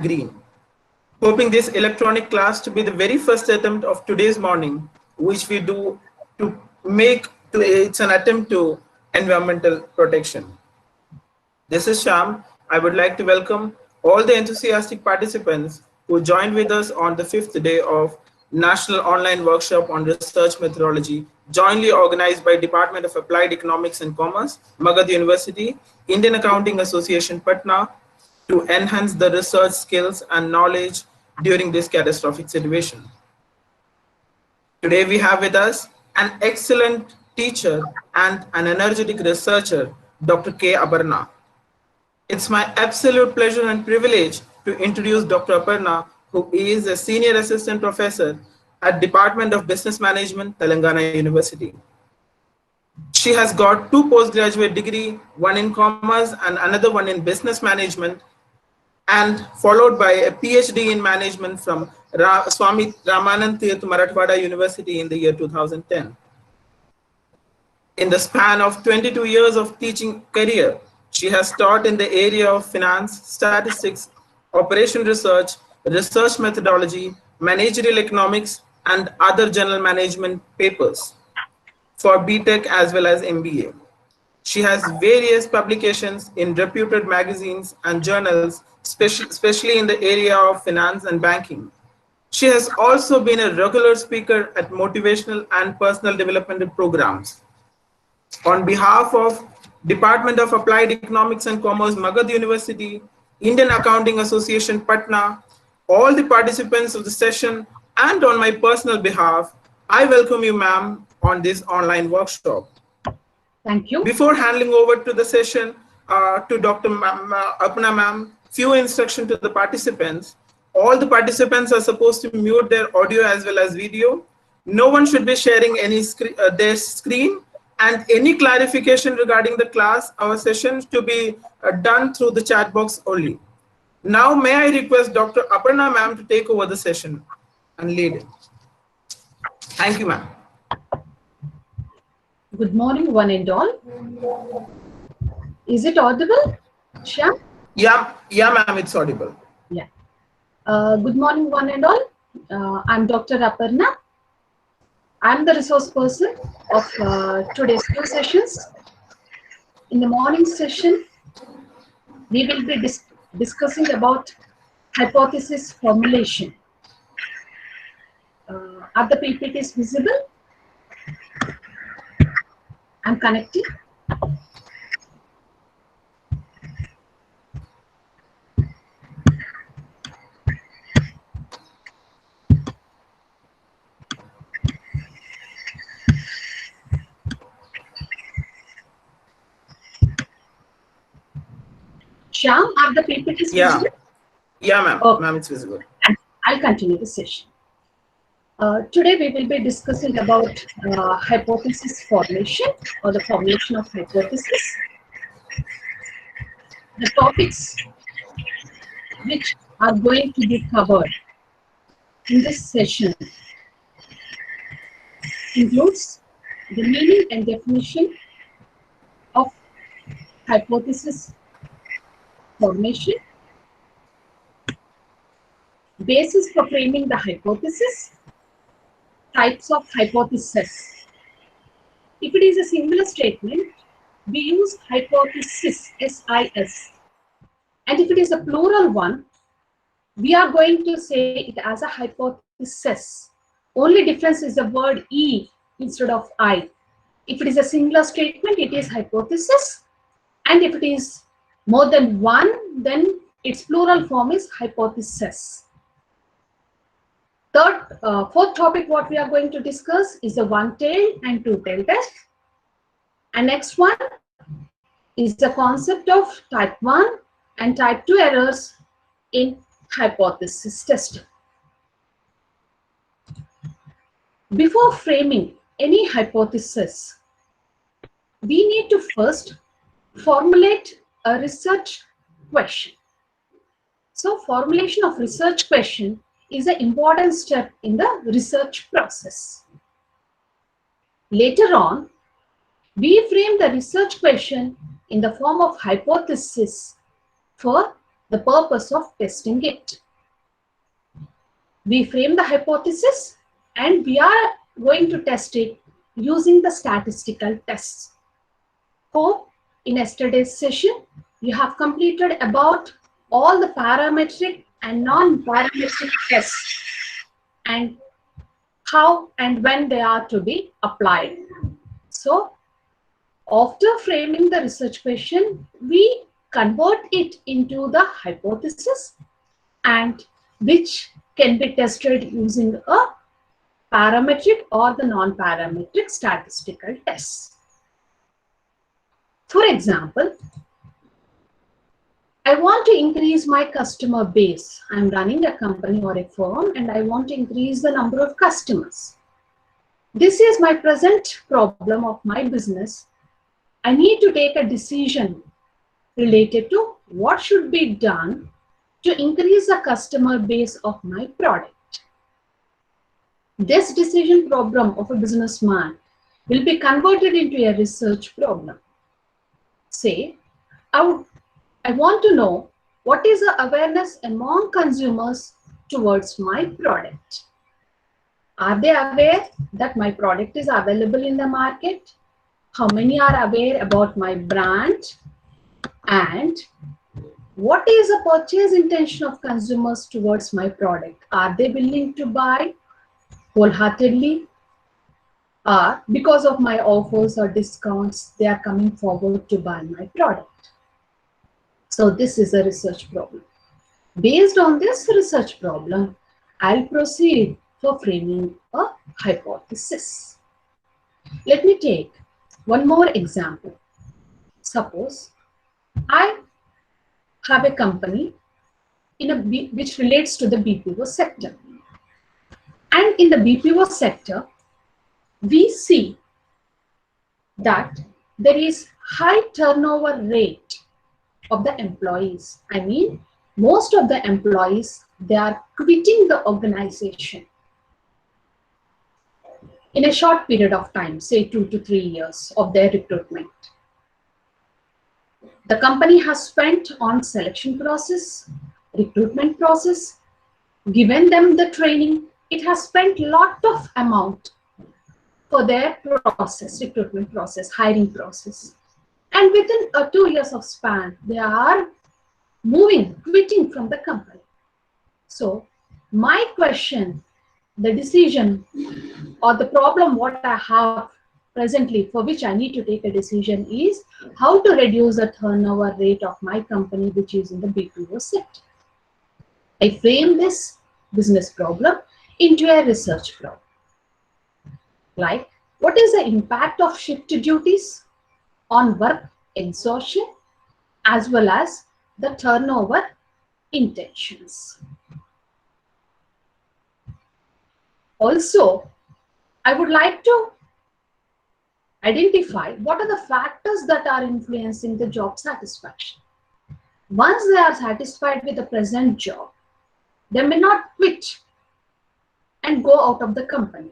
green. Hoping this electronic class to be the very first attempt of today's morning, which we do to it's an attempt to environmental protection. This is Sham. I would like to welcome all the enthusiastic participants who joined with us on the 5th day of National Online Workshop on Research Methodology, jointly organized by Department of Applied Economics and Commerce, MAGADH University, Indian Accounting Association, Patna, to enhance the research skills and knowledge during this catastrophic situation. Today we have with us an excellent teacher and an energetic researcher, Dr. K. Aparna. It's my absolute pleasure and privilege to introduce Dr. Aparna, who is a senior assistant professor at Department of Business Management, Telangana University. She has got 2 postgraduate degrees, one in commerce and another one in business management, and followed by a PhD in management from Swami Ramanand Tirth Marathwada University in the year 2010. In the span of 22 years of teaching career, she has taught in the area of finance, statistics, operation research, research methodology, managerial economics, and other general management papers for BTech as well as MBA. She has various publications in reputed magazines and journals, especially in the area of finance and banking. She has also been a regular speaker at motivational and personal development programs. On behalf of Department of Applied Economics and Commerce, MAGADH University, Indian Accounting Association, Patna, all the participants of the session, and on my personal behalf, I welcome you, ma'am, on this online workshop. Thank you. Before handing over to the session to Dr. Aparna ma'am, few instructions to the participants. All the participants are supposed to mute their audio as well as video. No one should be sharing any their screen, and any clarification regarding the class, our session to be done through the chat box only. Now, may I request Dr. Aparna ma'am to take over the session and lead it. Thank you, ma'am. Good morning, one and all. Is it audible, Shyam? Yeah, ma'am, it's audible. Yeah. Good morning, one and all. I'm Dr. Aparna. I'm the resource person of today's 2 sessions. In the morning session, we will be discussing about hypothesis formulation. Are the PPTs visible? I'm connecting. Shyam, are the PPTs visible? Yeah, ma'am. Okay. Ma'am, it's visible. I'll continue the session. Today we will be discussing about hypothesis formulation or the formulation of hypothesis. The topics which are going to be covered in this session includes the meaning and definition of hypothesis formation, basis for framing the hypothesis, types of hypothesis. If it is a singular statement, we use hypothesis, S-I-S. And if it is a plural one, we are going to say it as a hypothesis. Only difference is the word E instead of I. If it is a singular statement, it is hypothesis. And if it is more than one, then its plural form is hypothesis. Fourth topic what we are going to discuss is the one-tailed and two-tailed test. And next one is the concept of type 1 and type 2 errors in hypothesis testing. Before framing any hypothesis, we need to first formulate a research question. So formulation of research question is an important step in the research process. Later on, we frame the research question in the form of hypothesis for the purpose of testing it. We frame the hypothesis and we are going to test it using the statistical tests. Hope in yesterday's session you have completed about all the parametric and non-parametric tests and how and when they are to be applied. So after framing the research question, we convert it into the hypothesis and which can be tested using a parametric or the non-parametric statistical tests. For example, I want to increase my customer base. I'm running a company or a firm and I want to increase the number of customers. This is my present problem of my business. I need to take a decision related to what should be done to increase the customer base of my product. This decision problem of a businessman will be converted into a research problem. Say, I want to know what is the awareness among consumers towards my product. Are they aware that my product is available in the market? How many are aware about my brand? And what is the purchase intention of consumers towards my product? Are they willing to buy wholeheartedly? Or because of my offers or discounts, they are coming forward to buy my product? So this is a research problem. Based on this research problem, I'll proceed for framing a hypothesis. Let me take one more example. Suppose I have a company which relates to the BPO sector. And in the BPO sector, we see that there is high turnover rate of the employees. I mean, most of the employees, they are quitting the organization in a short period of time, say 2 to 3 years of their recruitment. The company has spent on selection process, recruitment process, given them the training. It has spent lot of amount for their process, recruitment process, hiring process. And within 2 years of span, they are quitting from the company. So my question, the decision or the problem what I have presently for which I need to take a decision is how to reduce the turnover rate of my company which is in the BPO sector. I frame this business problem into a research problem. Like, what is the impact of shift duties on work exhaustion as well as the turnover intentions? Also, I would like to identify what are the factors that are influencing the job satisfaction. Once they are satisfied with the present job, they may not quit and go out of the company.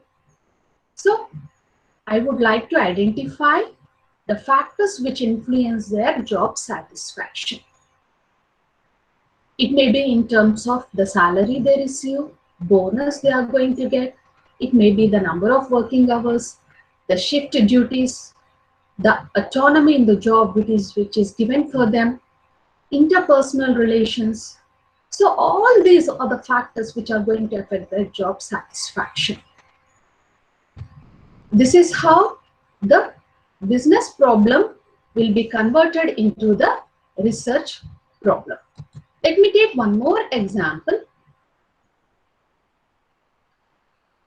So, I would like to identify the factors which influence their job satisfaction. It may be in terms of the salary they receive, bonus they are going to get. It may be the number of working hours, the shift duties, the autonomy in the job which is given for them, interpersonal relations. So all these are the factors which are going to affect their job satisfaction. This is how the business problem will be converted into the research problem. Let me take one more example.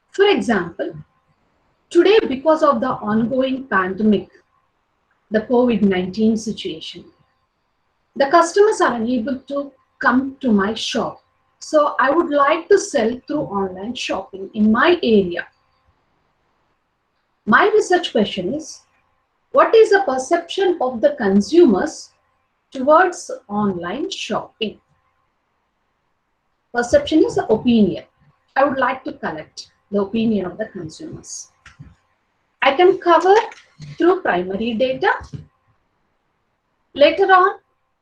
For example, today because of the ongoing pandemic, the COVID-19 situation, the customers are unable to come to my shop. So I would like to sell through online shopping in my area. My research question is, what is the perception of the consumers towards online shopping? Perception is the opinion. I would like to collect the opinion of the consumers. I can cover through primary data. Later on,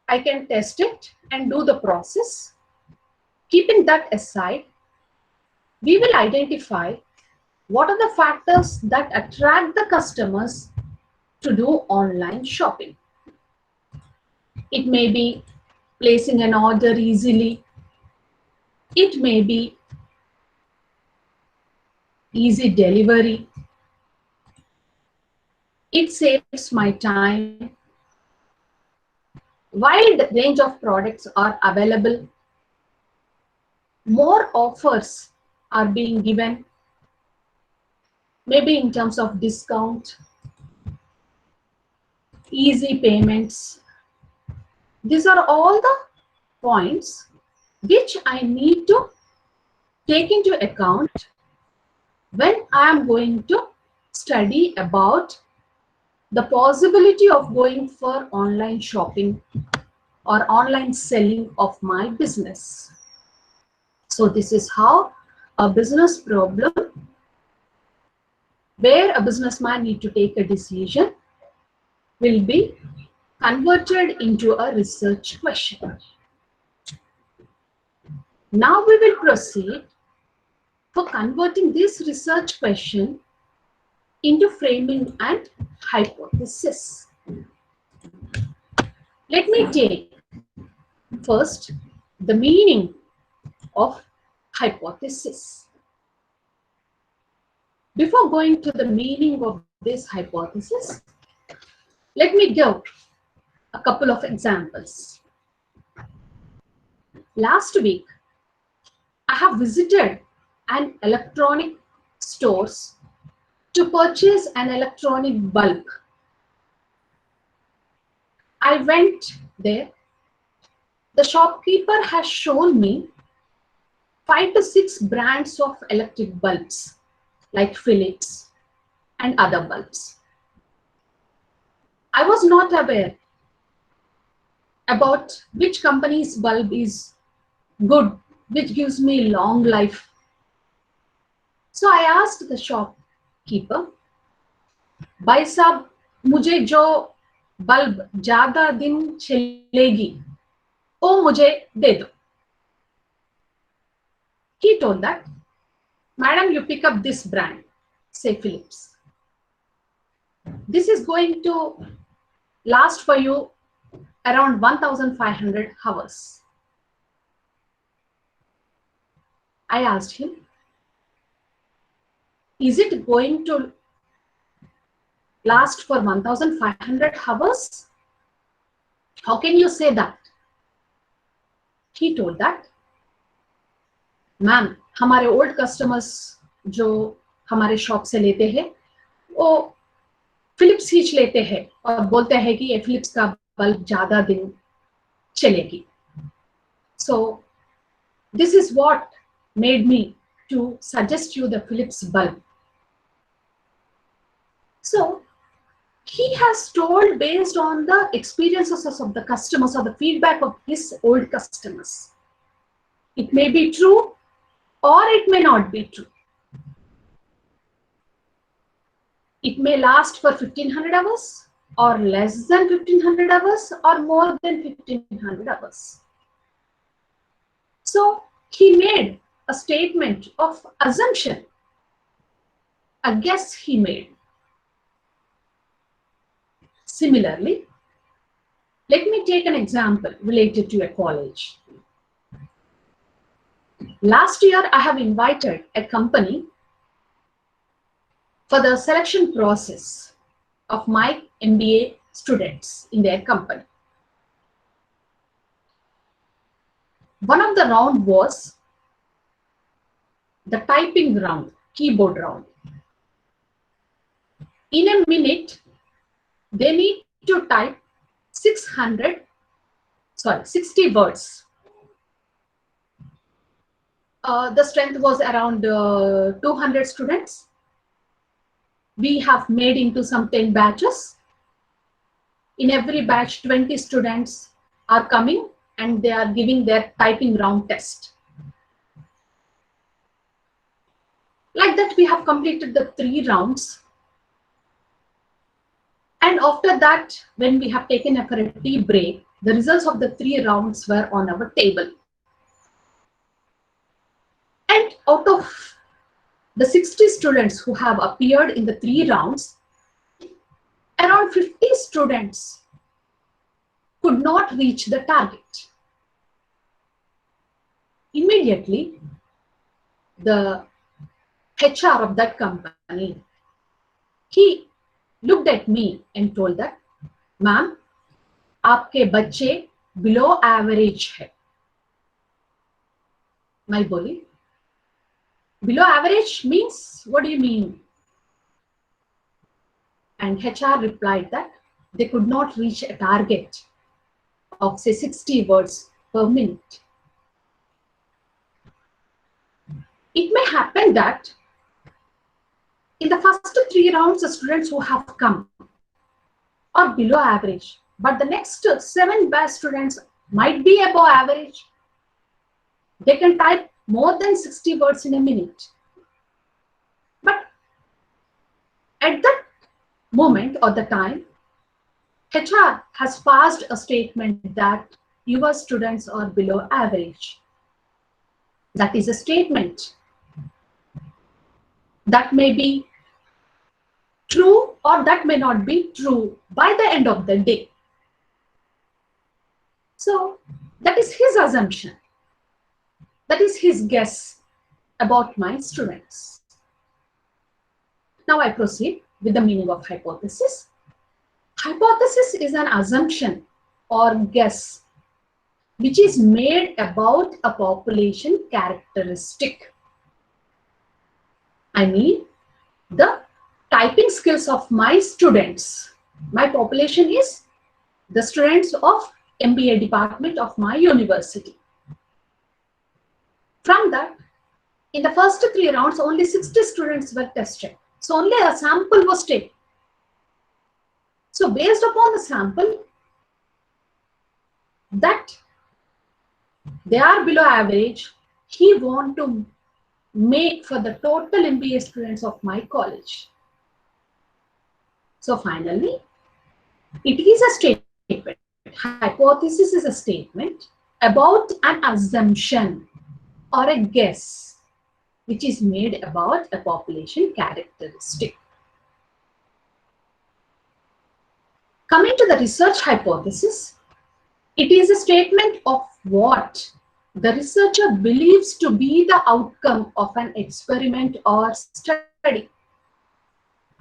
I can test it and do the process. Keeping that aside, we will identify what are the factors that attract the customers to do online shopping. It may be placing an order easily. It may be easy delivery. It saves my time. Wide range of products are available. More offers are being given, maybe in terms of discount, easy payments. These are all the points which I need to take into account when I am going to study about the possibility of going for online shopping or online selling of my business. So this is how a business problem where a businessman needs to take a decision will be converted into a research question. Now we will proceed for converting this research question into framing and hypothesis. Let me take first the meaning of hypothesis. Before going to the meaning of this hypothesis, let me give a couple of examples. Last week, I have visited an electronic stores to purchase an electronic bulb. I went there. The shopkeeper has shown me 5 to 6 brands of electric bulbs like Philips and other bulbs. I was not aware about which company's bulb is good, which gives me long life. So I asked the shopkeeper, भाई साहब मुझे जो bulb ज़्यादा दिन चलेगी वो मुझे दे दो. He told that, madam, you pick up this brand, say Philips. This is going to last for you around 1,500 hours. I asked him, is it going to last for 1,500 hours? How can you say that? He told that, ma'am हमारे old customers जो हमारे shop से लेते हैं वो Philips ही लेते हैं और बोलते हैं कि ये फिलिप्स का बल्ब ज़्यादा दिन चलेगी. So this is what made me to suggest you the Philips bulb. So he has told based on the experiences of the customers or the feedback of his old customers. It may be true or it may not be true. It may last for 1,500 hours or less than 1,500 hours or more than 1,500 hours. So he made a statement of assumption, a guess he made. Similarly, let me take an example related to a college. Last year, I have invited a company for the selection process of my MBA students in their company. One of the round was the typing round, keyboard round. In a minute, they need to type 60 words. The strength was around 200 students. We have made into some 10 batches. In every batch, 20 students are coming and they are giving their typing round test. Like that, we have completed the 3 rounds. And after that, when we have taken a tea break, the results of the 3 rounds were on our table. And out of the 60 students who have appeared in the 3 rounds, around 50 students could not reach the target. Immediately, the HR of that company, he looked at me and told that, "Ma'am, आपके बच्चे below average है." मैं बोली, "Below average means, what do you mean?" And HR replied that they could not reach a target of say 60 words per minute. It may happen that in the first 3 rounds, the students who have come are below average, but the next 7 best students might be above average. They can type more than 60 words in a minute. But at that moment or the time, HR has passed a statement that your students are below average. That is a statement that may be true or that may not be true by the end of the day. So that is his assumption. That is his guess about my students. Now I proceed with the meaning of hypothesis. Hypothesis is an assumption or guess which is made about a population characteristic. I mean, the typing skills of my students. My population is the students of MBA department of my university. From that, in the first 3 rounds, only 60 students were tested. So only a sample was taken. So based upon the sample, that they are below average, he want to make for the total MBA students of my college. So finally, it is a statement. Hypothesis is a statement about an assumption or a guess which is made about a population characteristic. Coming to the research hypothesis, it is a statement of what the researcher believes to be the outcome of an experiment or study.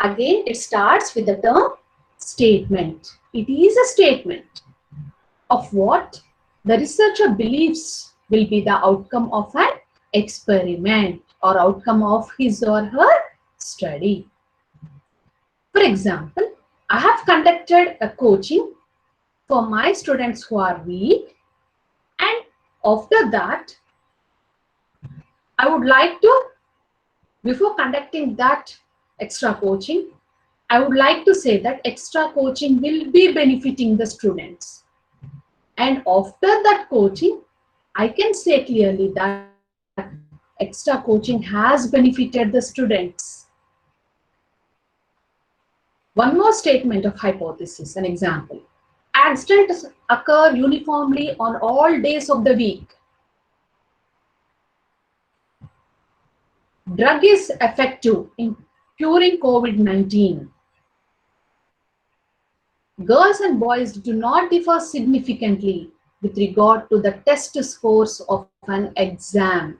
Again, it starts with the term statement. It is a statement of what the researcher believes will be the outcome of an experiment or outcome of his or her study. For example, I have conducted a coaching for my students who are weak, and after that, I would like to, before conducting that extra coaching, I would like to say that extra coaching will be benefiting the students. And after that coaching, I can say clearly that extra coaching has benefited the students. One more statement of hypothesis, an example. Accidents occur uniformly on all days of the week. Drug is effective in curing COVID-19. Girls and boys do not differ significantly with regard to the test scores of an exam.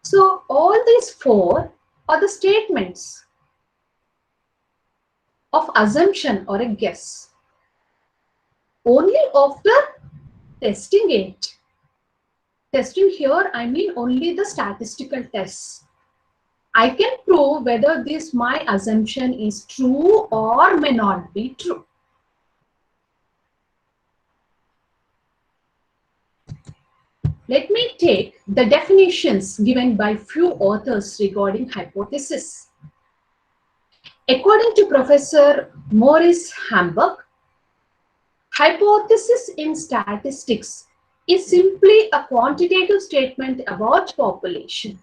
So all these 4 are the statements of assumption or a guess. Only after testing it. Testing here, I mean only the statistical tests. I can prove whether this my assumption is true or may not be true. Let me take the definitions given by few authors regarding hypothesis. According to Professor Maurice Hamburg, hypothesis in statistics is simply a quantitative statement about population.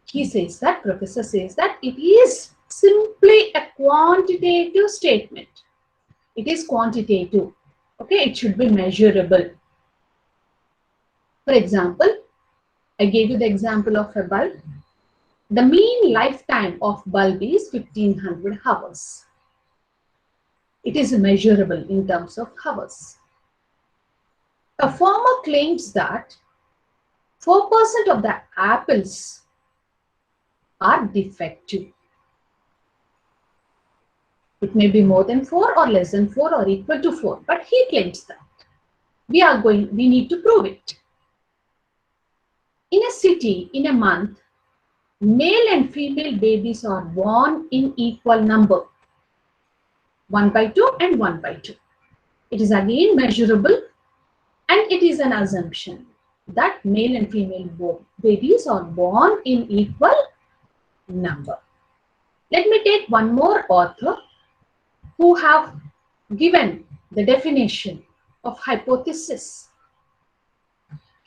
He says that, professor says that it is simply a quantitative statement It is quantitative. Okay, it should be measurable. For example, I gave you the example of a bulb. The mean lifetime of bulb is 1500 hours. It is measurable in terms of hours. A farmer claims that 4% of the apples are defective. It may be more than 4 or less than 4 or equal to 4, but he claims that. We need to prove it. In a city, in a month, male and female babies are born in equal number, 1 by 2 and 1 by 2. It is again measurable, and it is an assumption that male and female babies are born in equal number. Let me take one more author who have given the definition of hypothesis.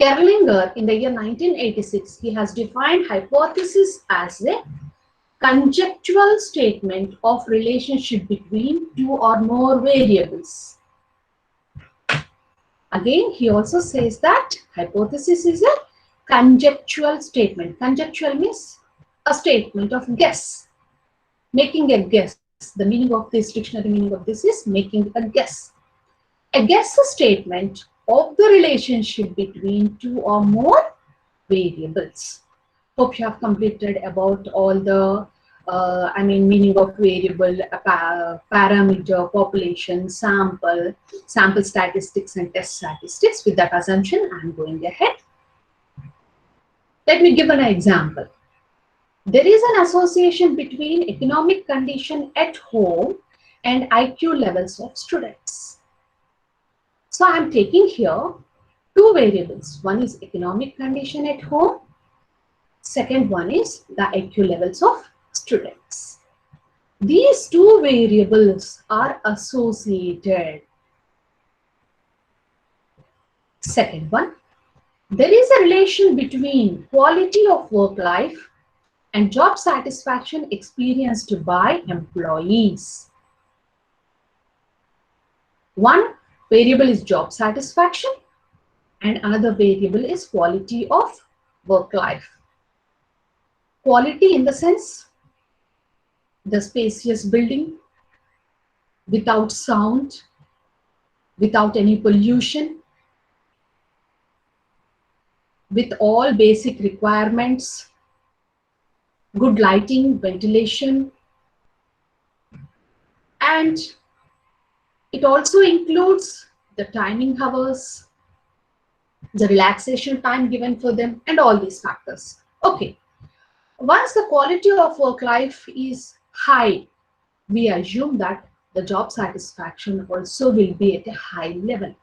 Kerlinger, in the year 1986, he has defined hypothesis as a conjectural statement of relationship between two or more variables. Again, he also says that hypothesis is a conjectural statement. Conjectural means a statement of guess, making a guess. The meaning of this, dictionary meaning of this is making a guess. A guess statement of the relationship between two or more variables. Hope you have completed about all the meaning of variable, parameter, population, sample statistics and test statistics. With that assumption, I am going ahead. Let me give an example. There is an association between economic condition at home and IQ levels of students. So I am taking here two variables. One is economic condition at home. Second one is the IQ levels of students. These two variables are associated. Second one, there is a relation between quality of work life and job satisfaction experienced by employees. One variable is job satisfaction and another variable is quality of work life. Quality in the sense, the spacious building, without sound, without any pollution, with all basic requirements, good lighting, ventilation, and it also includes the timing hours, the relaxation time given for them, and all these factors. Okay. Once the quality of work life is high, we assume that the job satisfaction also will be at a high level.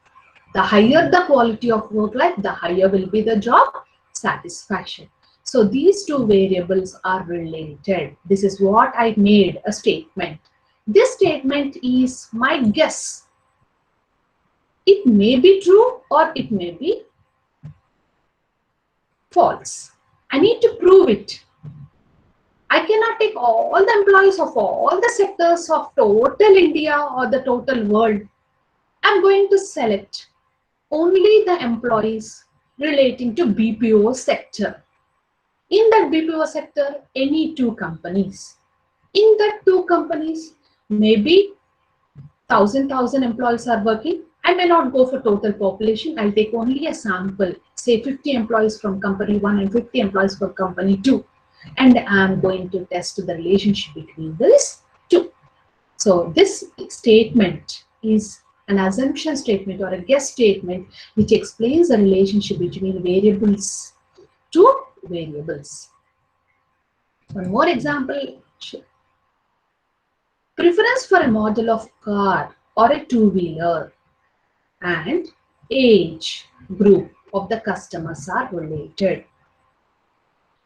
The higher the quality of work life, the higher will be the job satisfaction. So these two variables are related. This is what I made a statement. This statement is my guess. It may be true or it may be false. I need to prove it. I cannot take all the employees of all the sectors of total India or the total world. I'm going to select only the employees relating to BPO sector. In that BPO sector, any two companies. In that two companies, maybe 1,000 employees are working. I may not go for total population. I'll take only a sample, say 50 employees from company 1 and 50 employees from company 2. And I'm going to test the relationship between these two. So this statement is an assumption statement or a guess statement which explains the relationship between variables, two variables. One more example. Preference for a model of car or a two-wheeler and age group of the customers are related.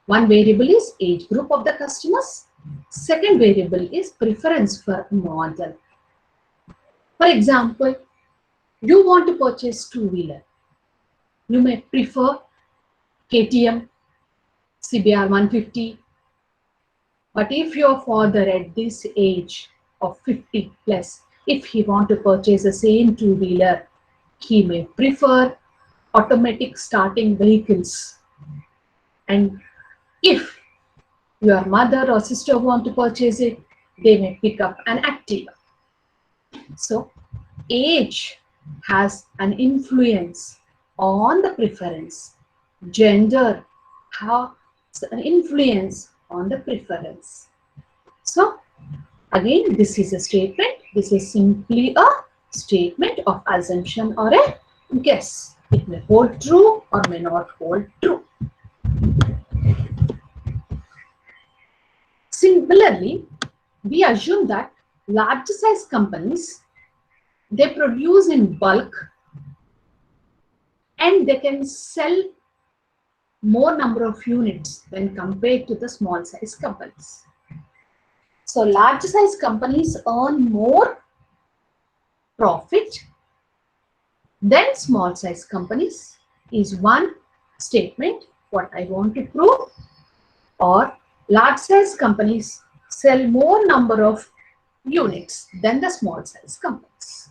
One variable is age group of the customers. Second variable is preference for model. For example, you want to purchase two-wheeler. You may prefer KTM, CBR 150. But if your father at this age of 50 plus If he want to purchase the same two-wheeler, he may prefer automatic starting vehicles. And if your mother or sister want to purchase it, they may pick up an Activa. So age has an influence on the preference. Gender has an influence on the preference. So again, this is a statement. This is simply a statement of assumption or a guess. It may hold true or may not hold true. Similarly, we assume that large size companies, they produce in bulk and they can sell more number of units when compared to the small size companies. So large size companies earn more profit than small size companies is one statement what I want to prove. Or large size companies sell more number of units than the small size companies.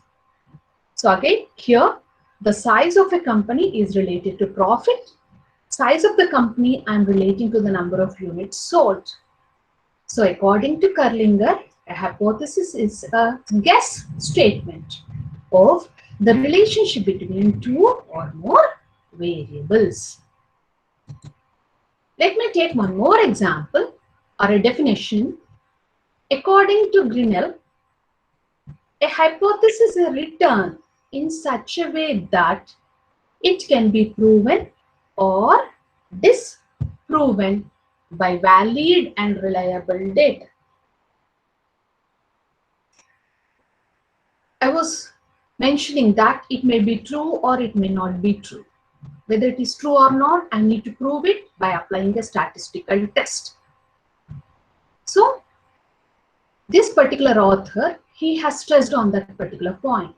So again, here the size of a company is related to profit. Size of the company I'm relating to the number of units sold. So according to Kurlinger, a hypothesis is a guess statement of the relationship between two or more variables. Let me take one more example or a definition. According to Grinnell, a hypothesis is written in such a way that it can be proven or disproven by valid and reliable data. I was mentioning that it may be true or it may not be true. Whether it is true or not, I need to prove it by applying a statistical test. So, this particular author, he has stressed on that particular point.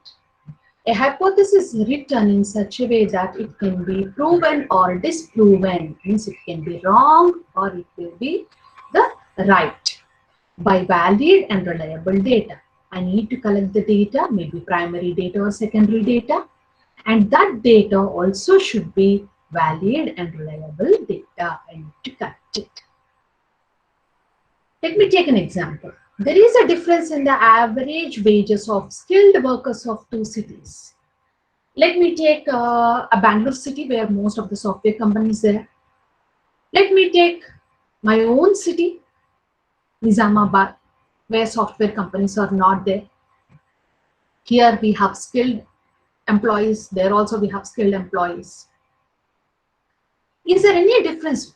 A hypothesis is written in such a way that it can be proven or disproven, means it can be wrong or it will be the right by valid and reliable data. I need to collect the data, maybe primary data or secondary data, and that data also should be valid and reliable data. I need to collect it. Let me take an example. There is a difference in the average wages of skilled workers of two cities. Let me take a Bangalore city where most of the software companies are there. Let me take my own city, Nizamabad, where software companies are not there. Here we have skilled employees. There also we have skilled employees. Is there any difference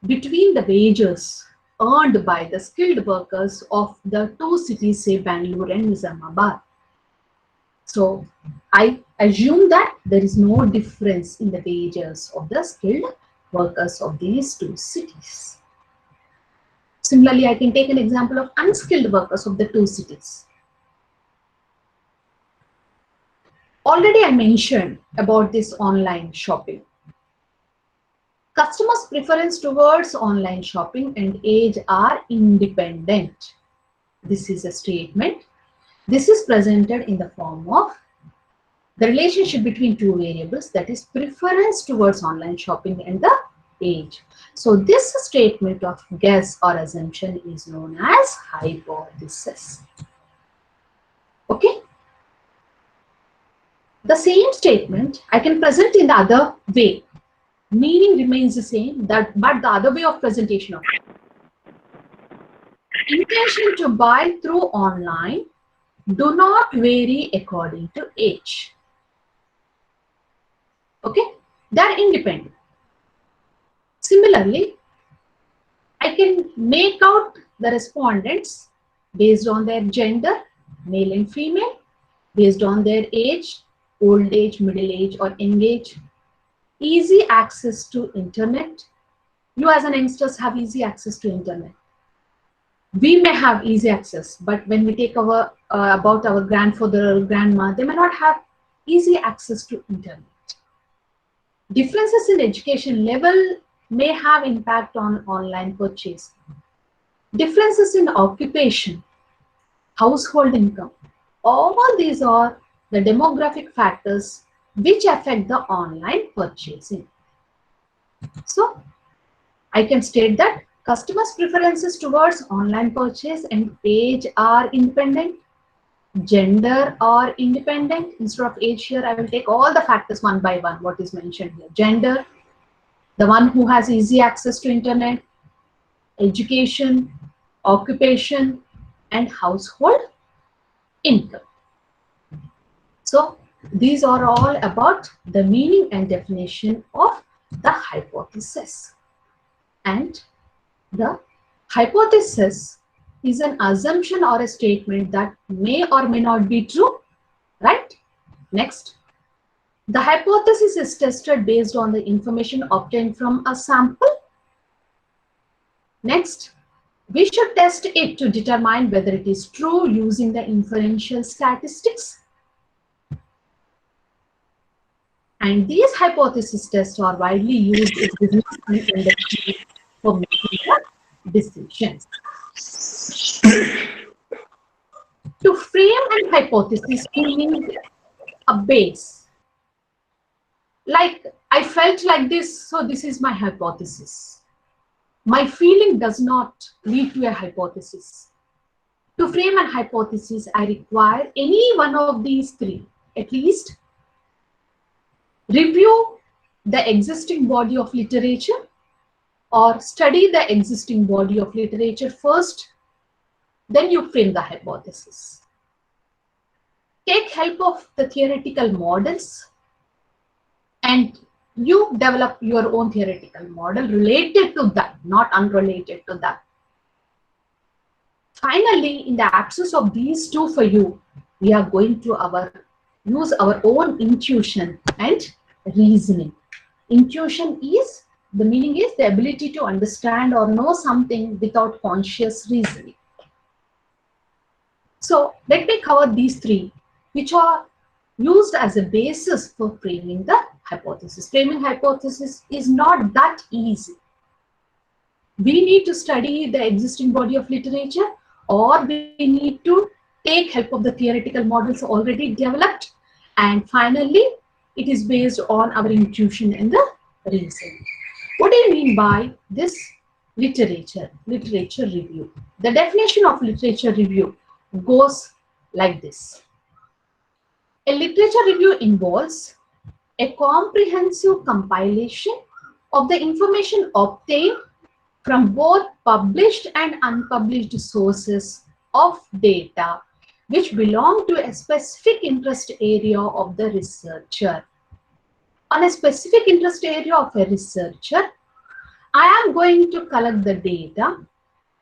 between the wages earned by the skilled workers of the two cities, say Bangalore and Nizamabad? So I assume that there is no difference in the wages of the skilled workers of these two cities. Similarly, I can take an example of unskilled workers of the two cities. Already I mentioned about this online shopping. Customers' preference towards online shopping and age are independent. This is a statement. This is presented in the form of the relationship between two variables, that is preference towards online shopping and the age. So this statement of guess or assumption is known as hypothesis. Okay. The same statement I can present in the other way. Meaning remains the same, but the other way of presentation of it. Intention to buy through online do not vary according to age. Okay, they are independent. Similarly, I can make out the respondents based on their gender, male and female, based on their age, old age, middle age, or young age, easy access to internet. You as an youngsters have easy access to internet. We may have easy access, but when we take our about our grandfather or grandma, they may not have easy access to internet. Differences in education level may have impact on online purchase. Differences in occupation, household income, All these are the demographic factors which affect the online purchasing. So I can state that customers' preferences towards online purchase and age are independent, gender are independent. Instead of age here, I will take all the factors one by one, what is mentioned here. Gender, the one who has easy access to internet, education, occupation, and household income. So these are all about the meaning and definition of the hypothesis. And the hypothesis is an assumption or a statement that may or may not be true, right? Next, the hypothesis is tested based on the information obtained from a sample. Next, we should test it to determine whether it is true using the inferential statistics. And these hypothesis tests are widely used in business and industry for making the decisions. To frame an hypothesis, we need a base. Like, I felt like this, so this is my hypothesis. My feeling does not lead to a hypothesis. To frame an hypothesis, I require any one of these three. At least review the existing body of literature or study the existing body of literature first, then you frame the hypothesis. Take help of the theoretical models and you develop your own theoretical model related to that, not unrelated to that. Finally, in the absence of these two for you, we are going to use our own intuition and reasoning. Intuition is, the meaning is the ability to understand or know something without conscious reasoning. So let me cover these three, which are used as a basis for framing the hypothesis. Framing hypothesis is not that easy. We need to study the existing body of literature, or we need to take help of the theoretical models already developed, and finally it is based on our intuition and the reason. What do you mean by this literature review? The definition of literature review goes like this. A literature review involves a comprehensive compilation of the information obtained from both published and unpublished sources of data which belong to a specific interest area of the researcher. On a specific interest area of a researcher, I am going to collect the data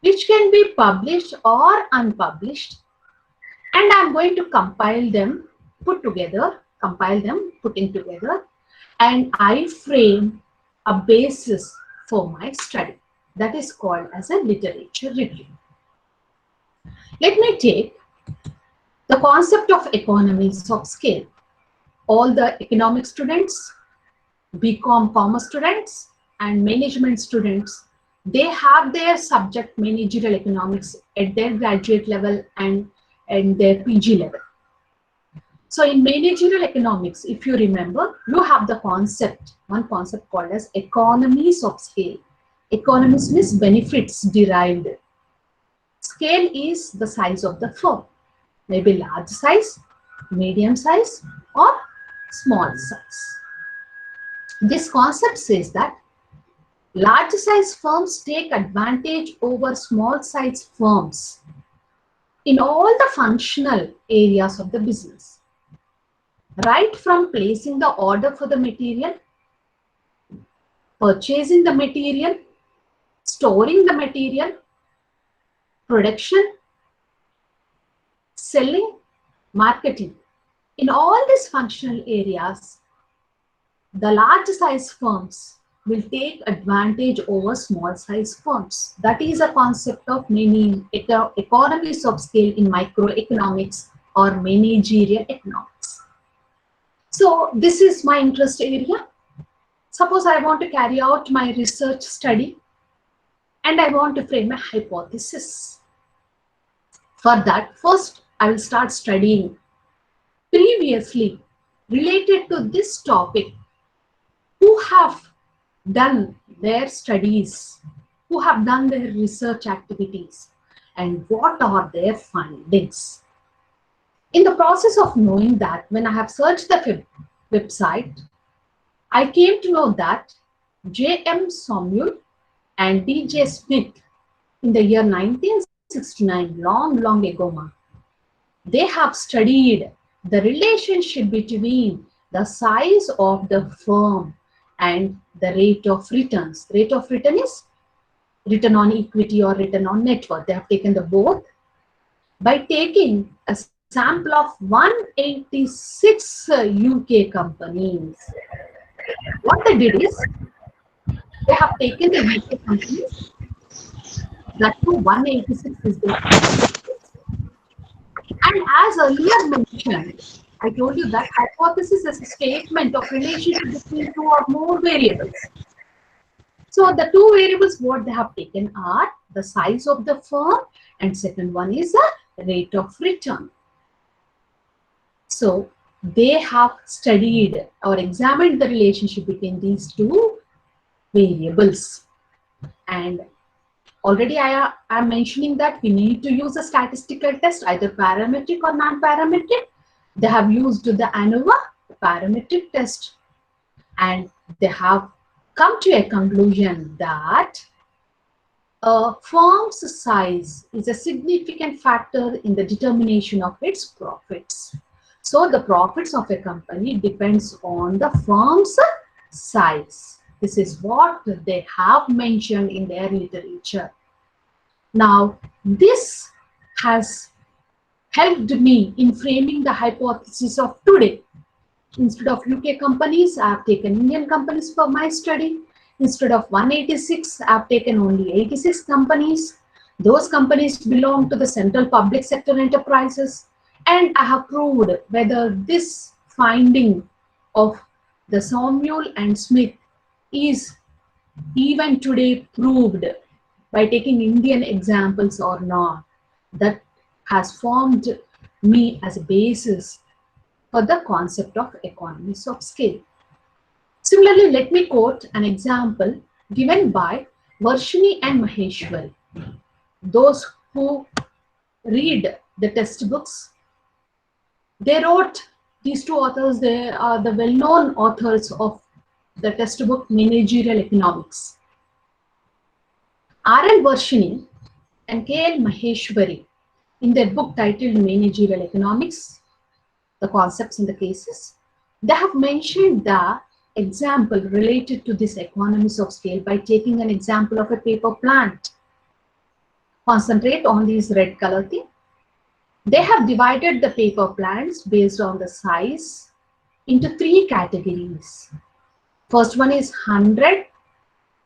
which can be published or unpublished, and I am going to compile them, putting together, and I frame a basis for my study. That is called as a literature review. Let me take the concept of economies of scale. All the economic students, BCom commerce students, and management students, they have their subject managerial economics at their graduate level and their PG level. So in managerial economics, if you remember, you have the concept, one concept called as economies of scale. Economies means benefits derived. Scale is the size of the firm, maybe large size, medium size, or small size. This concept says that large size firms take advantage over small size firms in all the functional areas of the business. Right from placing the order for the material, purchasing the material, storing the material, production, selling, marketing. In all these functional areas, the large size firms will take advantage over small size firms. That is a concept of many economies of scale in microeconomics or managerial economics. So this is my interest area. Suppose I want to carry out my research study and I want to frame a hypothesis. For that, first I will start studying previously related to this topic, who have done their studies, who have done their research activities, and what are their findings. In the process of knowing that, when I have searched the website, I came to know that J.M. Samuel and D.J. Smith in the year 1969, long ago, they have studied the relationship between the size of the firm and the rate of returns. Rate of return is return on equity or return on net worth. They have taken the both by taking a sample of 186 UK companies. What they did is, they have taken the UK companies, that too 186 is their hypothesis. And as earlier mentioned, I told you that hypothesis is a statement of relationship between two or more variables. So the two variables what they have taken are the size of the firm, and second one is the rate of return. So they have studied or examined the relationship between these two variables. And already I am mentioning that we need to use a statistical test, either parametric or non-parametric. They have used the ANOVA parametric test, and they have come to a conclusion that a firm's size is a significant factor in the determination of its profits. So the profits of a company depends on the firm's size. This is what they have mentioned in their literature. Now, this has helped me in framing the hypothesis of today. Instead of UK companies, I have taken Indian companies for my study. Instead of 186, I have taken only 86 companies. Those companies belong to the central public sector enterprises. And I have proved whether this finding of the Samuel and Smith is even today proved by taking Indian examples or not. That has formed me as a basis for the concept of economies of scale. Similarly, let me quote an example given by Varshini and Maheshwari. Those who read the textbooks, they wrote, these two authors, they are the well-known authors of the textbook Managerial Economics. R.L. Varshini and K.L. Maheshwari, in their book titled Managerial Economics, the concepts and the cases, they have mentioned the example related to this economies of scale by taking an example of a paper plant. Concentrate on these red color thing. They have divided the paper plants based on the size into three categories. First one is 100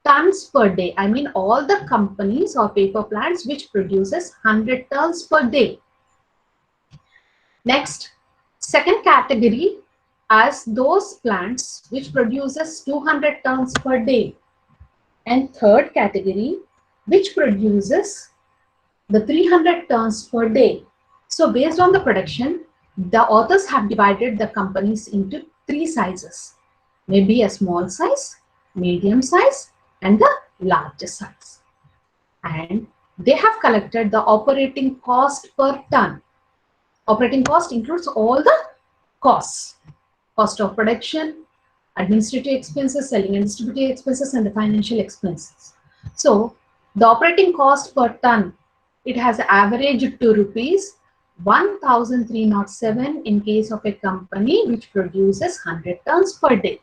tons per day. I mean all the companies or paper plants which produces 100 tons per day. Next, second category as those plants which produces 200 tons per day. And third category which produces the 300 tons per day. So based on the production, the authors have divided the companies into three sizes. Maybe a small size, medium size, and the larger size. And they have collected the operating cost per ton. Operating cost includes all the costs. Cost of production, administrative expenses, selling and distributive expenses, and the financial expenses. So the operating cost per ton, it has averaged to rupees 1,307 in case of a company which produces 100 tons per day.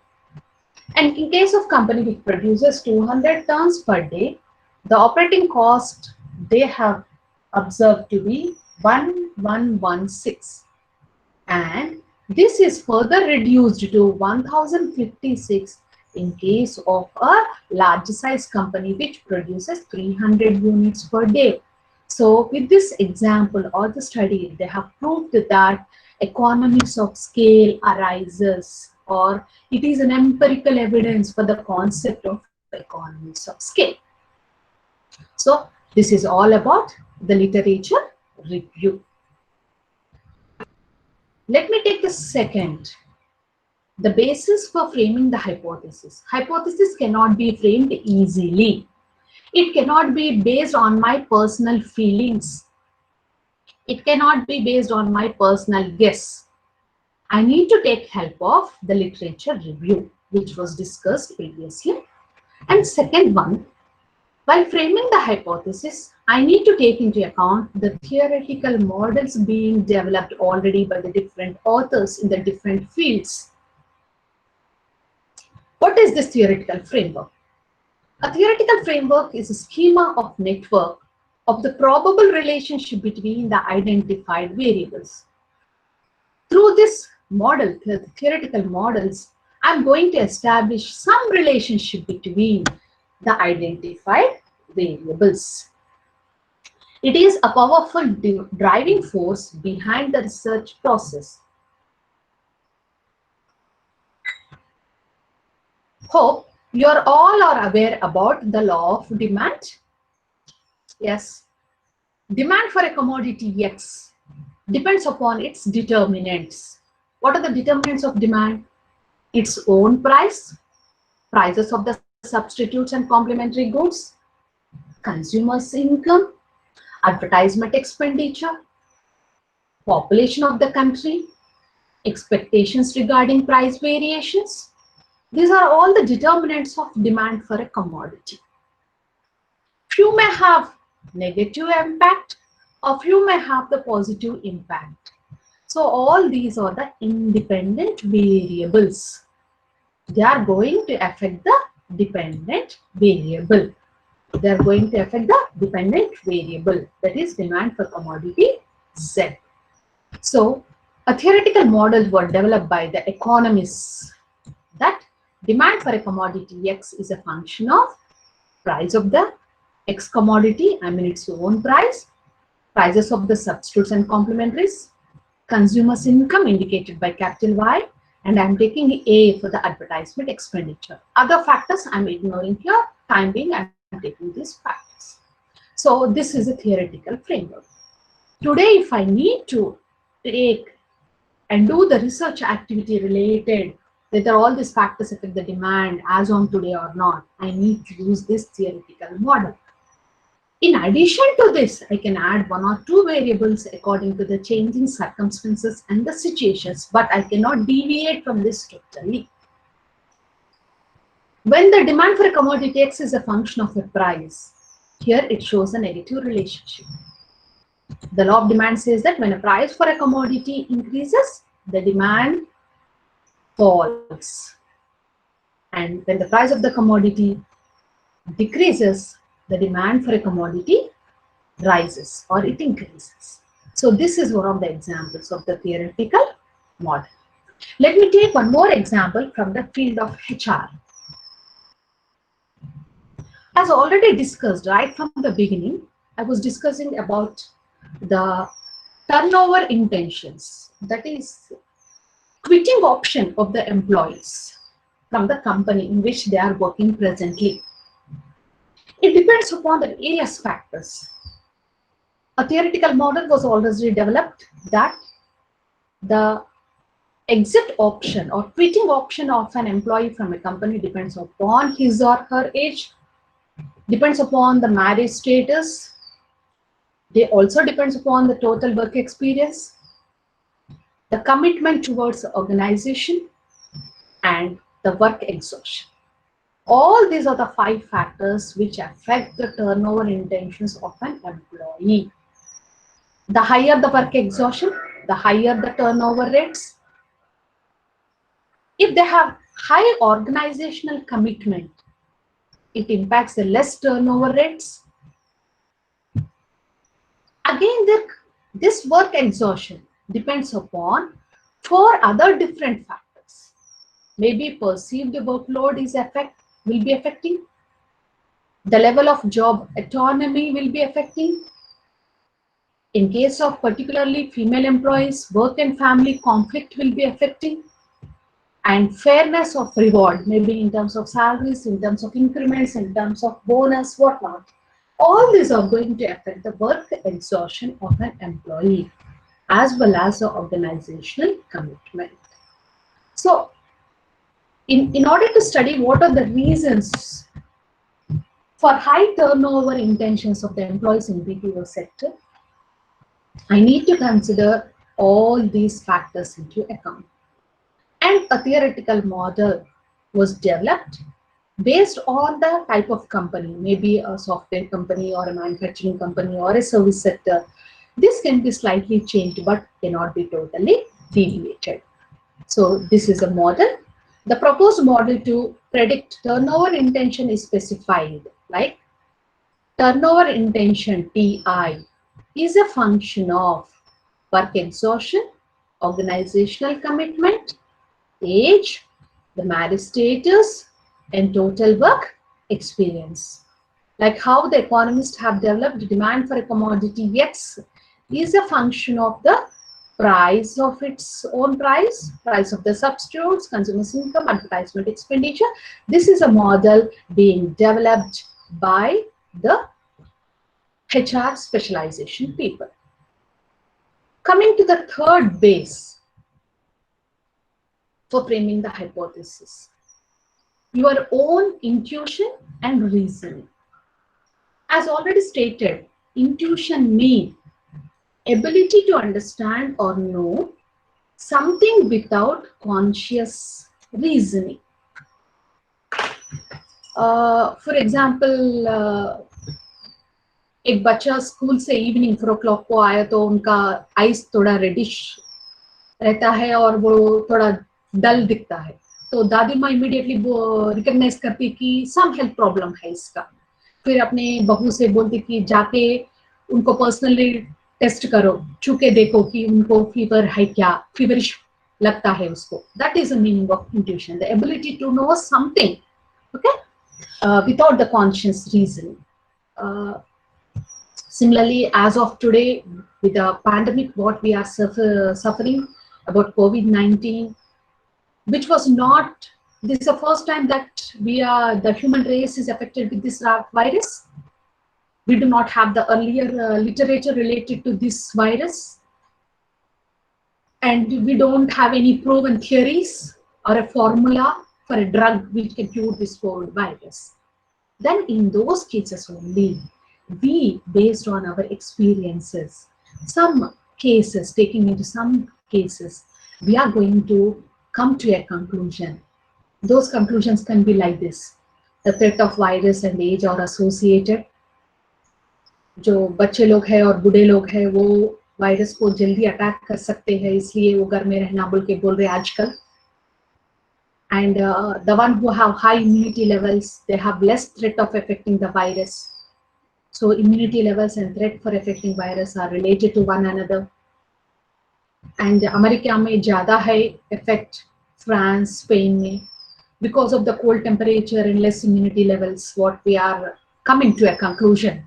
And in case of company which produces 200 tons per day, the operating cost they have observed to be 1116. And this is further reduced to 1056 in case of a large size company which produces 300 units per day. So with this example or the study, they have proved that economies of scale arises, or it is an empirical evidence for the concept of economies of scale. So this is all about the literature review. Let me take the second. The basis for framing the hypothesis. Hypothesis cannot be framed easily. It cannot be based on my personal feelings. It cannot be based on my personal guess. I need to take help of the literature review, which was discussed previously. And second one, while framing the hypothesis, I need to take into account the theoretical models being developed already by the different authors in the different fields. What is this theoretical framework? A theoretical framework is a schema of network of the probable relationship between the identified variables. Through this model, the theoretical models, I'm going to establish some relationship between the identified variables. It is a powerful driving force behind the research process. Hope you are all aware about the law of demand. Yes, demand for a commodity X depends upon its determinants. What are the determinants of demand? Its own price, prices of the substitutes and complementary goods, consumers' income, advertisement expenditure, population of the country, expectations regarding price variations. These are all the determinants of demand for a commodity. Few may have negative impact, or few may have the positive impact. So all these are the independent variables. They are going to affect the dependent variable. They are going to affect the dependent variable, that is demand for commodity Z. So a theoretical model were developed by the economists that demand for a commodity X is a function of price of the X commodity, I mean its own price, prices of the substitutes and complementaries, consumers' income indicated by capital Y, and I'm taking A for the advertisement expenditure. Other factors I'm ignoring here, time being I'm taking these factors. So this is a theoretical framework. Today, if I need to take and do the research activity related whether all these factors affect the demand as on today or not, I need to use this theoretical model. In addition to this, I can add one or two variables according to the changing circumstances and the situations, but I cannot deviate from this totally. When the demand for a commodity X is a function of a price, here it shows a negative relationship. The law of demand says that when a price for a commodity increases, the demand falls. And when the price of the commodity decreases, the demand for a commodity rises or it increases. So this is one of the examples of the theoretical model. Let me take one more example from the field of HR. As already discussed right from the beginning, I was discussing about the turnover intentions, that is quitting option of the employees from the company in which they are working presently. It depends upon the various factors. A theoretical model was already developed that the exit option or quitting option of an employee from a company depends upon his or her age, depends upon the marriage status. They also depends upon the total work experience, the commitment towards the organization, and the work exhaustion. All these are the 5 factors which affect the turnover intentions of an employee. The higher the work exhaustion, the higher the turnover rates. If they have high organizational commitment, it impacts the less turnover rates. Again, this work exhaustion depends upon 4 other different factors. Maybe perceived workload will be affecting. The level of job autonomy will be affecting. In case of particularly female employees, work and family conflict will be affecting. And fairness of reward, maybe in terms of salaries, in terms of increments, in terms of bonus, whatnot. All these are going to affect the work exhaustion of an employee. as well as the organizational commitment. So in order to study what are the reasons for high turnover intentions of the employees in BPO sector, I need to consider all these factors into account. And a theoretical model was developed based on the type of company, maybe a software company or a manufacturing company or a service sector. This can be slightly changed but cannot be totally deviated. So this is a model. The proposed model to predict turnover intention is specified like turnover intention TI is a function of work exhaustion, organizational commitment, age, the marriage status, and total work experience. Like how the economists have developed demand for a commodity X is a function of the price of its own price of the substitutes, consumers' income, advertisement expenditure. This is a model being developed by the HR specialization people. Coming to the third base for framing the hypothesis, your own intuition and reasoning. As already stated, intuition means ability to understand or know something without conscious reasoning. For example, एक बच्चा school से evening 4 o'clock को आया तो उनका ice थोड़ा reddish रहता है और वो थोड़ा डल दिखता है, तो दादी माँ इमीडिएटली रिकॉग्नाइज करती कि सम हेल्थ प्रॉब्लम है इसका। फिर अपने बहू से बोलती कि जाके उनको पर्सनली टेस्ट करो, छूके देखो कि उनको फीवर है क्या, फीवरिश लगता है उसको। That is the meaning of intuition, the ability to know something, okay, without the conscious reasoning. Similarly, as of today, with the pandemic, what we are suffering about COVID-19, which was not, this is the first time that the human race is affected with this virus. We do not have the earlier literature related to this virus. And we don't have any proven theories or a formula for a drug which can cure this COVID virus. Then in those cases only, we, based on our experiences, some cases, taking into some cases, we are going to come to a conclusion. Those conclusions can be like this. The threat of virus and age are associated. जो बच्चे लोग हैं और बूढ़े लोग हैं वो virus को जल्दी अटैक कर सकते हैं, इसलिए वो घर में रहना बोल के बोल रहे हैं आजकल. And the one who have high immunity levels, they have less threat of affecting the virus. So immunity levels and threat for affecting virus are related to one another. And America में ज़्यादा है effect, France, Spain में, because of the cold temperature and less immunity levels. What we are coming to a conclusion.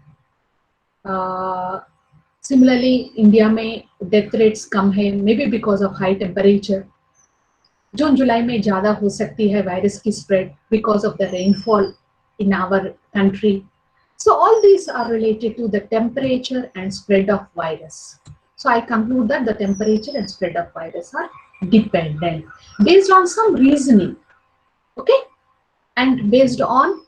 Similarly, India में death rates कम है, maybe because of high temperature. जून जुलाई में ज़्यादा हो सकती है virus की spread because of the rainfall in our country. So all these are related to the temperature and spread of virus. So I conclude that the temperature and spread of virus are dependent based on some reasoning, okay, and based on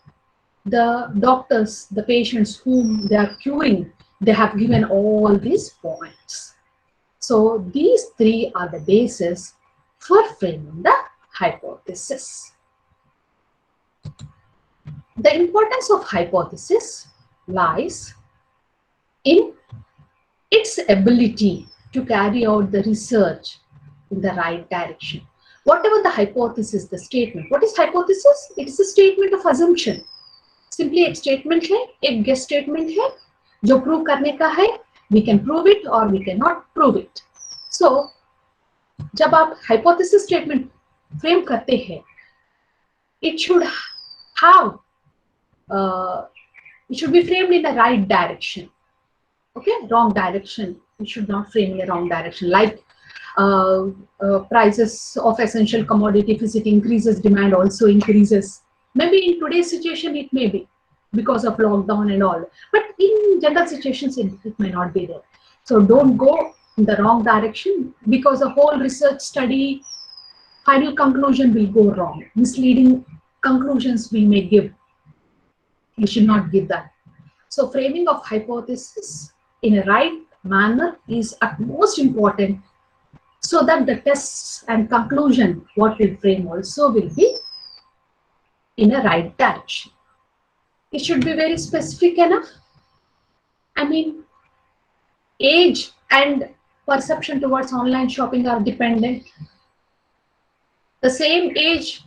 the doctors, the patients whom they are curing, they have given all these points. So these three are the basis for framing the hypothesis. The importance of hypothesis lies in its ability to carry out the research in the right direction. Whatever the hypothesis, the statement. What is hypothesis? It is a statement of assumption. Simply एक statement है, एक guess statement है, जो prove करने का है. We can prove it or we cannot prove it. So, जब आप hypothesis statement frame करते हैं, it should have it should be framed in the right direction. Okay, wrong direction. It should not frame in a wrong direction. Like prices of essential commodity, if it increases, demand also increases. Maybe in today's situation it may be because of lockdown and all. But in general situations it may not be there. So don't go in the wrong direction, because the whole research study final conclusion will go wrong. Misleading conclusions we may give. We should not give that. So framing of hypothesis in a right manner is at most important, so that the tests and conclusion what we frame also will be in a right direction. It should be very specific enough. I mean, age and perception towards online shopping are dependent. The same age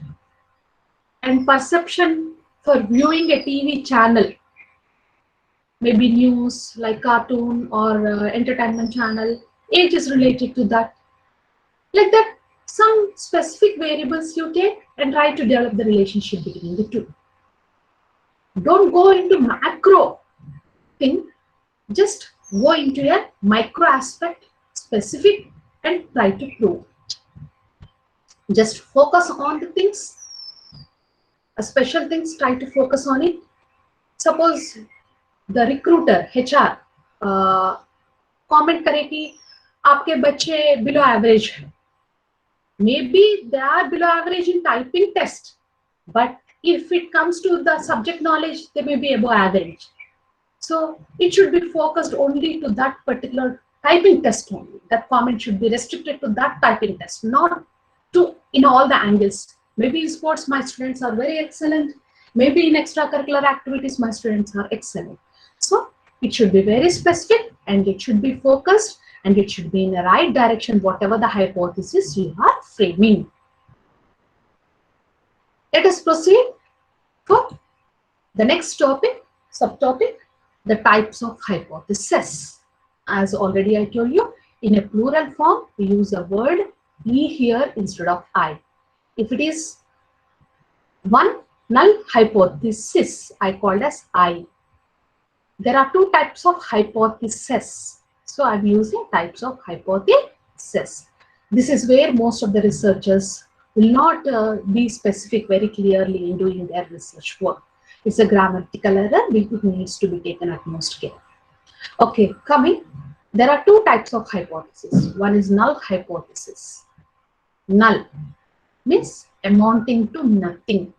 and perception for viewing a TV channel, maybe news like cartoon or entertainment channel, age is related to that. Like that, some specific variables you take and try to develop the relationship between the two. Don't go into macro thing, just go into a micro aspect, specific, and try to prove. Just focus on the things, special things, try to focus on it. Suppose the recruiter, HR, comment करे कि आपके बच्चे below average हैं. Maybe they are below average in typing test, but if it comes to the subject knowledge, they may be above average. So it should be focused only to that particular typing test only. That comment should be restricted to that typing test, not to in all the angles. Maybe in sports my students are very excellent. Maybe in extracurricular activities my students are excellent. So it should be very specific and it should be focused and it should be in the right direction, whatever the hypothesis you are framing. Let us proceed for the next topic, subtopic, the types of hypothesis. As already I told you, in a plural form, we use a word E here instead of I. If it is one null hypothesis, I called as I. There are two types of hypothesis. So I'm using types of hypothesis. This is where most of the researchers will not be specific very clearly in doing their research work. It's a grammatical error which needs to be taken at most care. Okay, coming. There are two types of hypothesis. One is null hypothesis. Null means amounting to nothing.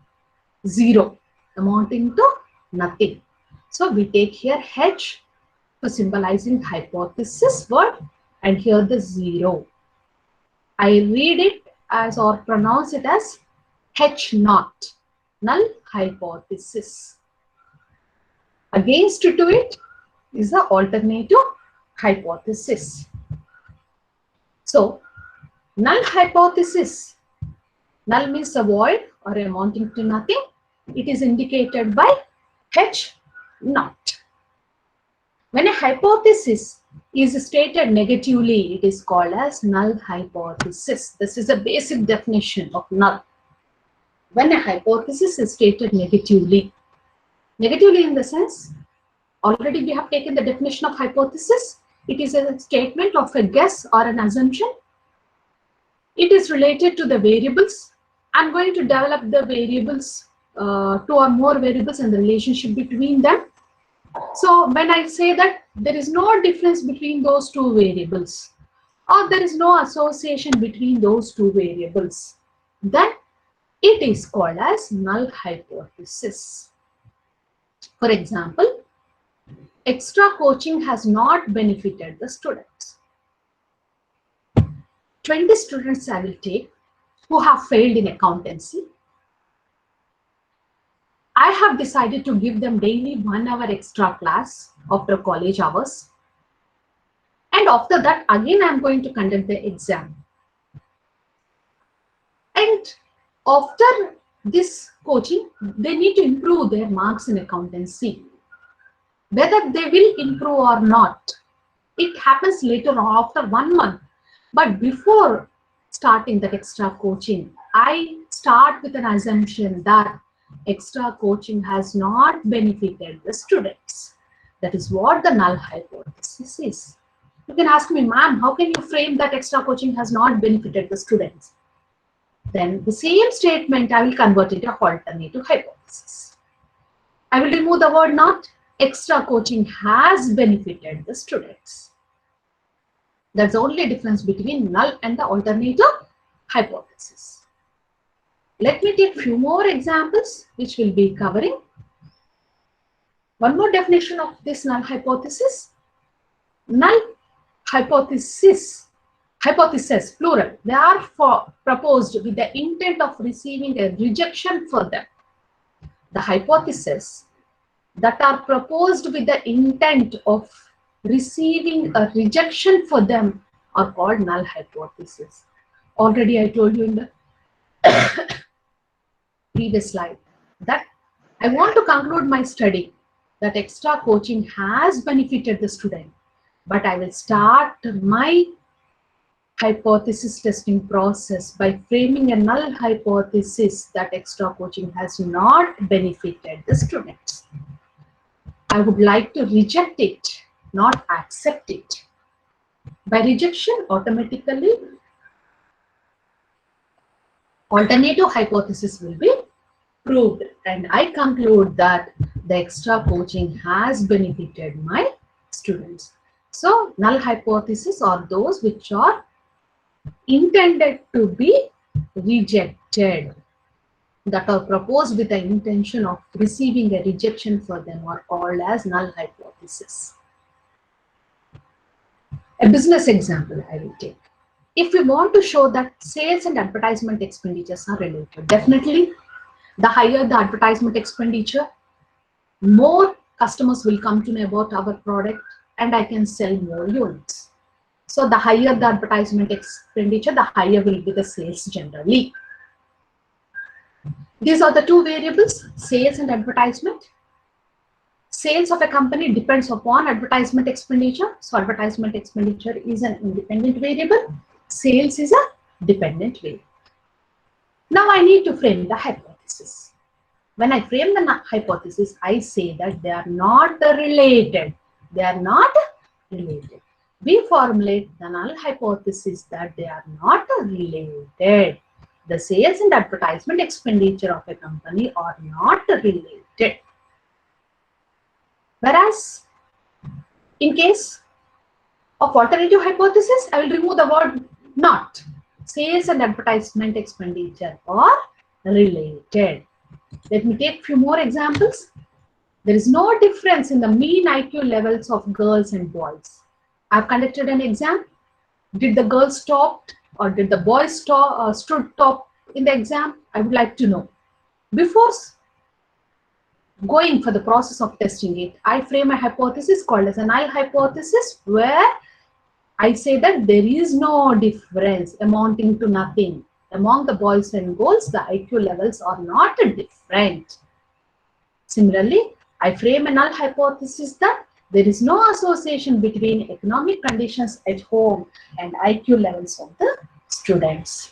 Zero, amounting to nothing. So we take here H for symbolizing hypothesis word and here the zero. I read it as or pronounce it as H naught, null hypothesis. Against to it is the alternative hypothesis. So null hypothesis, null means a void or amounting to nothing. It is indicated by H naught. When a hypothesis is stated negatively, it is called as null hypothesis. This is a basic definition of null. When a hypothesis is stated negatively, negatively in the sense, already we have taken the definition of hypothesis. It is a statement of a guess or an assumption. It is related to the variables. I'm going to develop the variables, two or more variables and the relationship between them. So when I say that there is no difference between those two variables or there is no association between those two variables, then it is called as null hypothesis. For example, extra coaching has not benefited the students. 20 students I will take who have failed in accountancy. I have decided to give them daily 1 hour extra class after college hours. And after that, again, I'm going to conduct the exam. And after this coaching, they need to improve their marks in accountancy. Whether they will improve or not, it happens later on after 1 month. But before starting that extra coaching, I start with an assumption that extra coaching has not benefited the students. That is what the null hypothesis is. You can ask me, ma'am, how can you frame that extra coaching has not benefited the students? Then the same statement I will convert into alternative hypothesis. I will remove the word not. Extra coaching has benefited the students. That's the only difference between null and the alternative hypothesis. Let me take few more examples which will be covering. One more definition of this null hypothesis. Null hypothesis, plural, they are proposed with the intent of receiving a rejection for them. The hypotheses that are proposed with the intent of receiving a rejection for them are called null hypothesis. Already I told you in the previous slide that I want to conclude my study that extra coaching has benefited the student, but I will start my hypothesis testing process by framing a null hypothesis that extra coaching has not benefited the students. I would like to reject it, not accept it. By rejection, automatically, alternative hypothesis will be proved, and I conclude that the extra coaching has benefited my students. So, null hypotheses are those which are intended to be rejected, that are proposed with the intention of receiving a rejection for them are called as null hypothesis. A business example I will take. If we want to show that sales and advertisement expenditures are related, definitely the higher the advertisement expenditure, more customers will come to know about our product and I can sell more units. So the higher the advertisement expenditure, the higher will be the sales generally. These are the two variables, sales and advertisement. Sales of a company depends upon advertisement expenditure. So advertisement expenditure is an independent variable. Sales is a dependent variable. Now I need to frame the hypothesis. When I frame the hypothesis, I say that they are not related. They are not related. We formulate the null hypothesis that they are not related. The sales and advertisement expenditure of a company are not related. Whereas, in case of alternative hypothesis, I will remove the word not. Sales and advertisement expenditure are related. Let me take few more examples. There is no difference in the mean IQ levels of girls and boys. I have conducted an exam. Did the girls top or did the boys stood top in the exam? I would like to know. Before going for the process of testing it, I frame a hypothesis called as a null hypothesis where I say that there is no difference amounting to nothing. Among the boys and girls, the IQ levels are not different. Similarly, I frame a null hypothesis that there is no association between economic conditions at home and IQ levels of the students.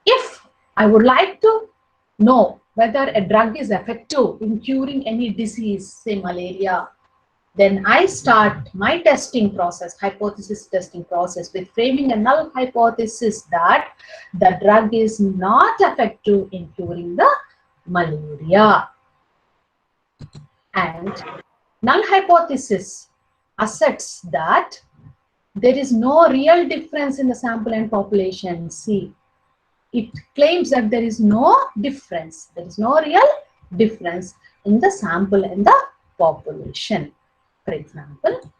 If I would like to know whether a drug is effective in curing any disease, say malaria, then I start my testing process, hypothesis testing process, with framing a null hypothesis that the drug is not effective in curing the malaria. And null hypothesis asserts that there is no real difference in the sample and population. See, it claims that there is no difference. There is no real difference in the sample and the population. For example,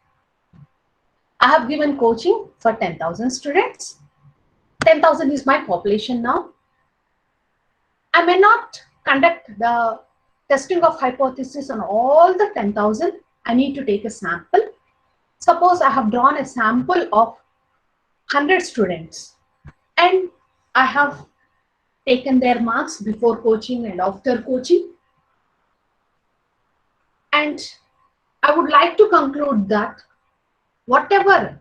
I have given coaching for 10,000 students. 10,000 is my population now. I may not conduct the testing of hypothesis on all the 10,000. I need to take a sample. Suppose I have drawn a sample of 100 students and I have taken their marks before coaching and after coaching. And I would like to conclude that whatever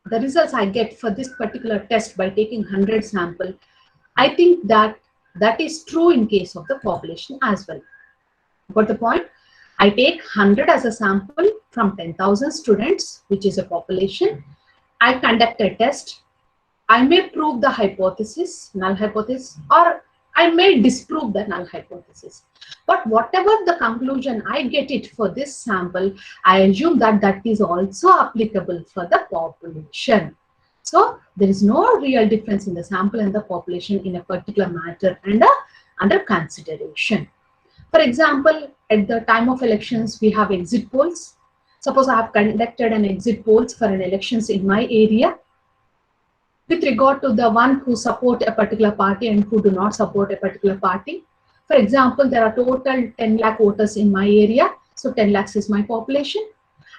the results I get for this particular test by taking 100 sample, I think that that is true in case of the population as well. Got the point? I take 100 as a sample from 10,000 students, which is a population. I conduct a test. I may prove the hypothesis, null hypothesis, or I may disprove the null hypothesis. But whatever the conclusion I get it for this sample, I assume that that is also applicable for the population. So there is no real difference in the sample and the population in a particular matter and under consideration. For example, at the time of elections, we have exit polls. Suppose I have conducted an exit polls for an elections in my area with regard to the one who support a particular party and who do not support a particular party. For example, there are total 10 lakh voters in my area. So 10 lakhs is my population.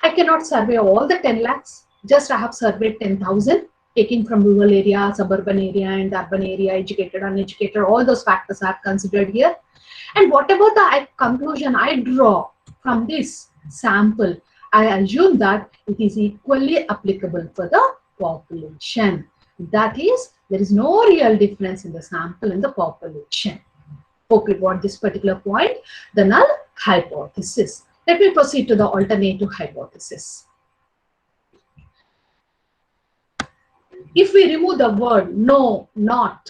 I cannot survey all the 10 lakhs. Just I have surveyed 10,000, taking from rural area, suburban area and urban area, educated, uneducated, all those factors I have considered here. And whatever the conclusion I draw from this sample, I assume that it is equally applicable for the population. That is, there is no real difference in the sample and the population. Hope you got this particular point, the null hypothesis. Let me proceed to the alternative hypothesis. If we remove the word no, not,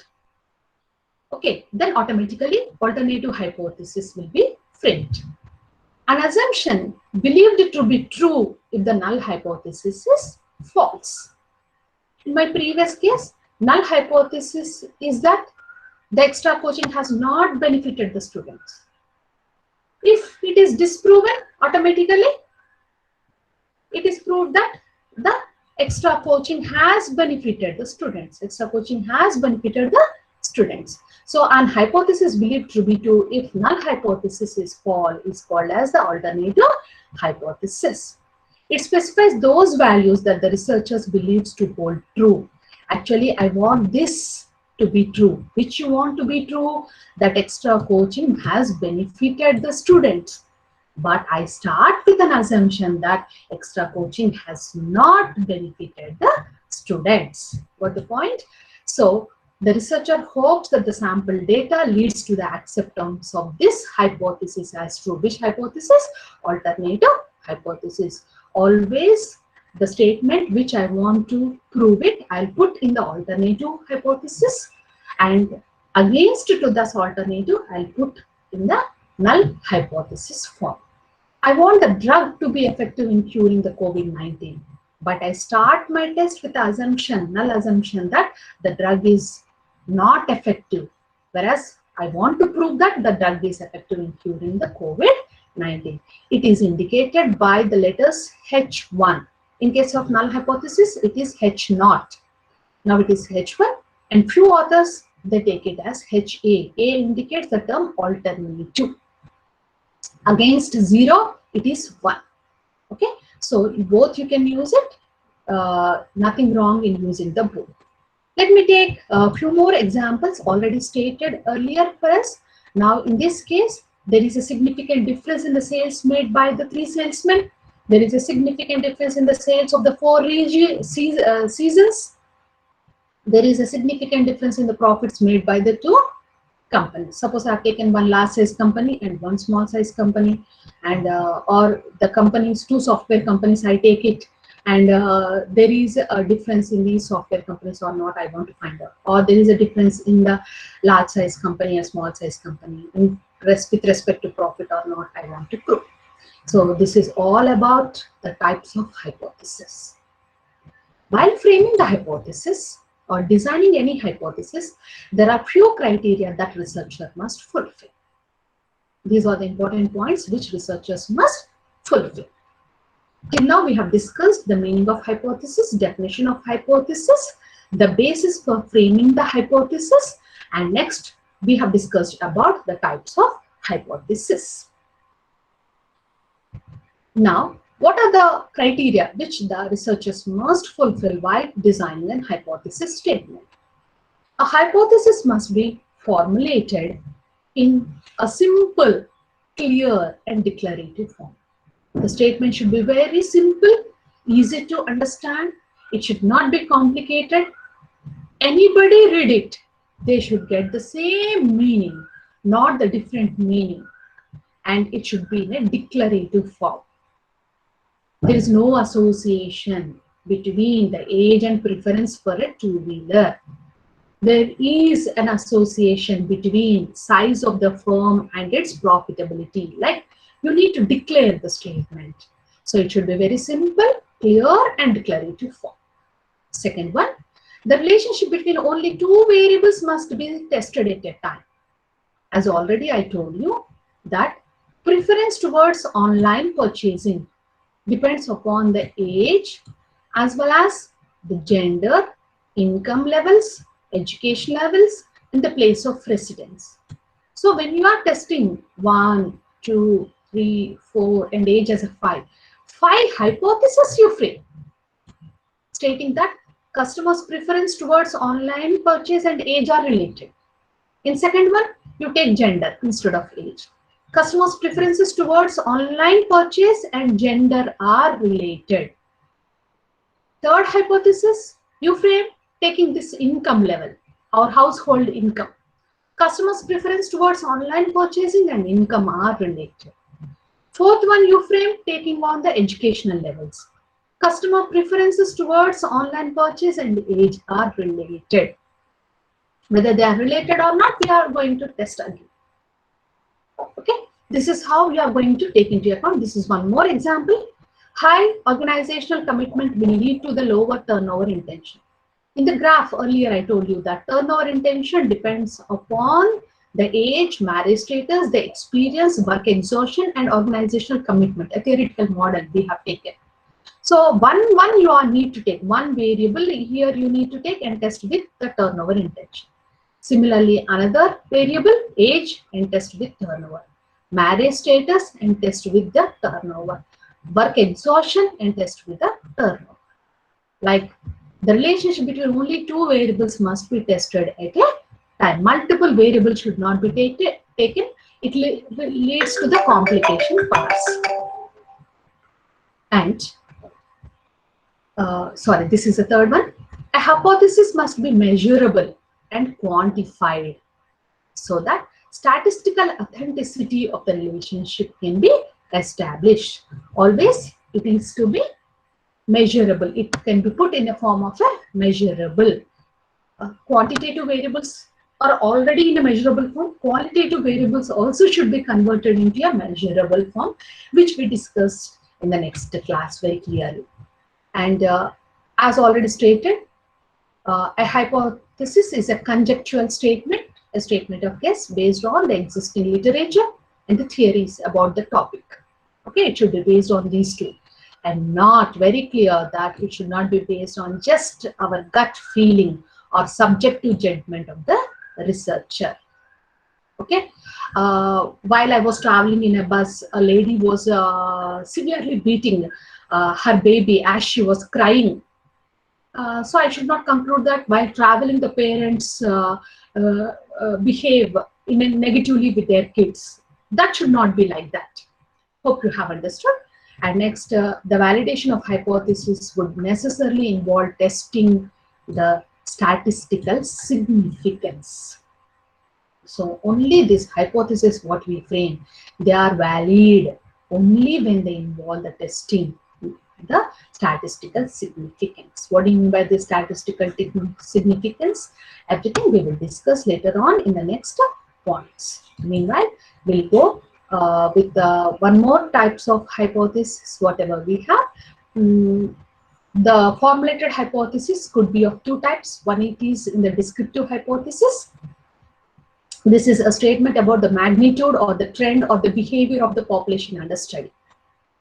okay, then automatically alternative hypothesis will be framed. An assumption believed to be true if the null hypothesis is false. In my previous case, null hypothesis is that the extra coaching has not benefited the students. If it is disproven, automatically it is proved that the extra coaching has benefited the students. Extra coaching has benefited the students. So an hypothesis believed to be true if null hypothesis is false is called as the alternative hypothesis. It specifies those values that the researchers believes to hold true. Actually, I want this to be true. Which you want to be true? That extra coaching has benefited the students. But I start with an assumption that extra coaching has not benefited the students. Got the point? So the researcher hopes that the sample data leads to the acceptance of this hypothesis as true. Which hypothesis? Alternative hypothesis. Always the statement which I want to prove it, I'll put in the alternative hypothesis, and against to this alternative, I'll put in the null hypothesis form. I want the drug to be effective in curing the COVID-19, but I start my test with the assumption, null assumption, that the drug is not effective, whereas I want to prove that the drug is effective in curing the COVID-19. It is indicated by the letters H1. In case of null hypothesis, it is H0. Now it is H1, and few authors, they take it as HA. A indicates the term alternative. Against 0, it is 1. Okay, so both you can use it. Nothing wrong in using the both. Let me take a few more examples already stated earlier for us. Now in this case, there is a significant difference in the sales made by the 3 salesmen. There is a significant difference in the sales of the 4 seasons. There is a significant difference in the profits made by the 2 companies. Suppose I have taken one large size company and one small size company, and or the companies, 2 software companies, I take it, and there is a difference in these software companies or not, I want to find out. Or there is a difference in the large size company and small size company, and with respect to profit or not, I want to prove. So this is all about the types of hypothesis. While framing the hypothesis or designing any hypothesis, there are few criteria that researcher must fulfill. These are the important points which researchers must fulfill. Till now we have discussed the meaning of hypothesis, definition of hypothesis, the basis for framing the hypothesis, and next we have discussed about the types of hypothesis. Now, what are the criteria which the researchers must fulfill while designing a hypothesis statement? A hypothesis must be formulated in a simple, clear, and declarative form. The statement should be very simple, easy to understand. It should not be complicated. Anybody read it, they should get the same meaning, not the different meaning. And it should be in a declarative form. There is no association between the age and preference for a 2-wheeler. there is an association between size of the firm and its profitability. Like, you need to declare the statement. So it should be very simple, clear, and declarative form. Second one, the relationship between only two variables must be tested at a time. As already I told you, that preference towards online purchasing depends upon the age as well as the gender, income levels, education levels, and the place of residence. So when you are testing 1, 2, 3, 4, and age as a 5 hypotheses you frame, stating that customers' preference towards online purchase and age are related. In second one, you take gender instead of age. Customers' preferences towards online purchase and gender are related. Third hypothesis, you frame taking this income level or household income. Customers' preference towards online purchasing and income are related. Fourth one, you frame taking on the educational levels. Customer preferences towards online purchase and age are related. Whether they are related or not, we are going to test again. Okay, this is how we are going to take into account. This is one more example. High organizational commitment will lead to the lower turnover intention. In the graph earlier, I told you that turnover intention depends upon the age, marriage status, the experience, work exhaustion, and organizational commitment. A theoretical model we have taken. So one you need to take one variable here you need to take and test with the turnover intention. Similarly, another variable, age, and test with turnover. Marriage status and test with the turnover. Work exhaustion and test with the turnover. Like, the relationship between only two variables must be tested at a time. Multiple variables should not be taken. It leads to the complication for us. And sorry, this is the third one. A hypothesis must be measurable and quantified so that statistical authenticity of the relationship can be established. Always it is to be measurable. It can be put in the form of a measurable. Quantitative variables are already in a measurable form. Qualitative variables also should be converted into a measurable form, which we discussed in the next class very clearly. And as already stated, a hypothesis is a conjectural statement, a statement of guess based on the existing literature and the theories about the topic. Okay, it should be based on these two, and not very clear that it should not be based on just our gut feeling or subjective judgment of the researcher. Okay, while I was traveling in a bus, a lady was severely beating her baby as she was crying. So I should not conclude that while traveling the parents behave in a negatively with their kids. That should not be like that. Hope you have understood. And next, the validation of hypothesis would necessarily involve testing the statistical significance. So only this hypothesis what we frame, they are valid only when they involve the testing the statistical significance. What do you mean by the statistical significance? Everything we will discuss later on in the next points. Meanwhile, we'll go with one more types of hypothesis, whatever we have. The formulated hypothesis could be of two types. One, it is in the descriptive hypothesis. This is a statement about the magnitude or the trend or the behavior of the population under study.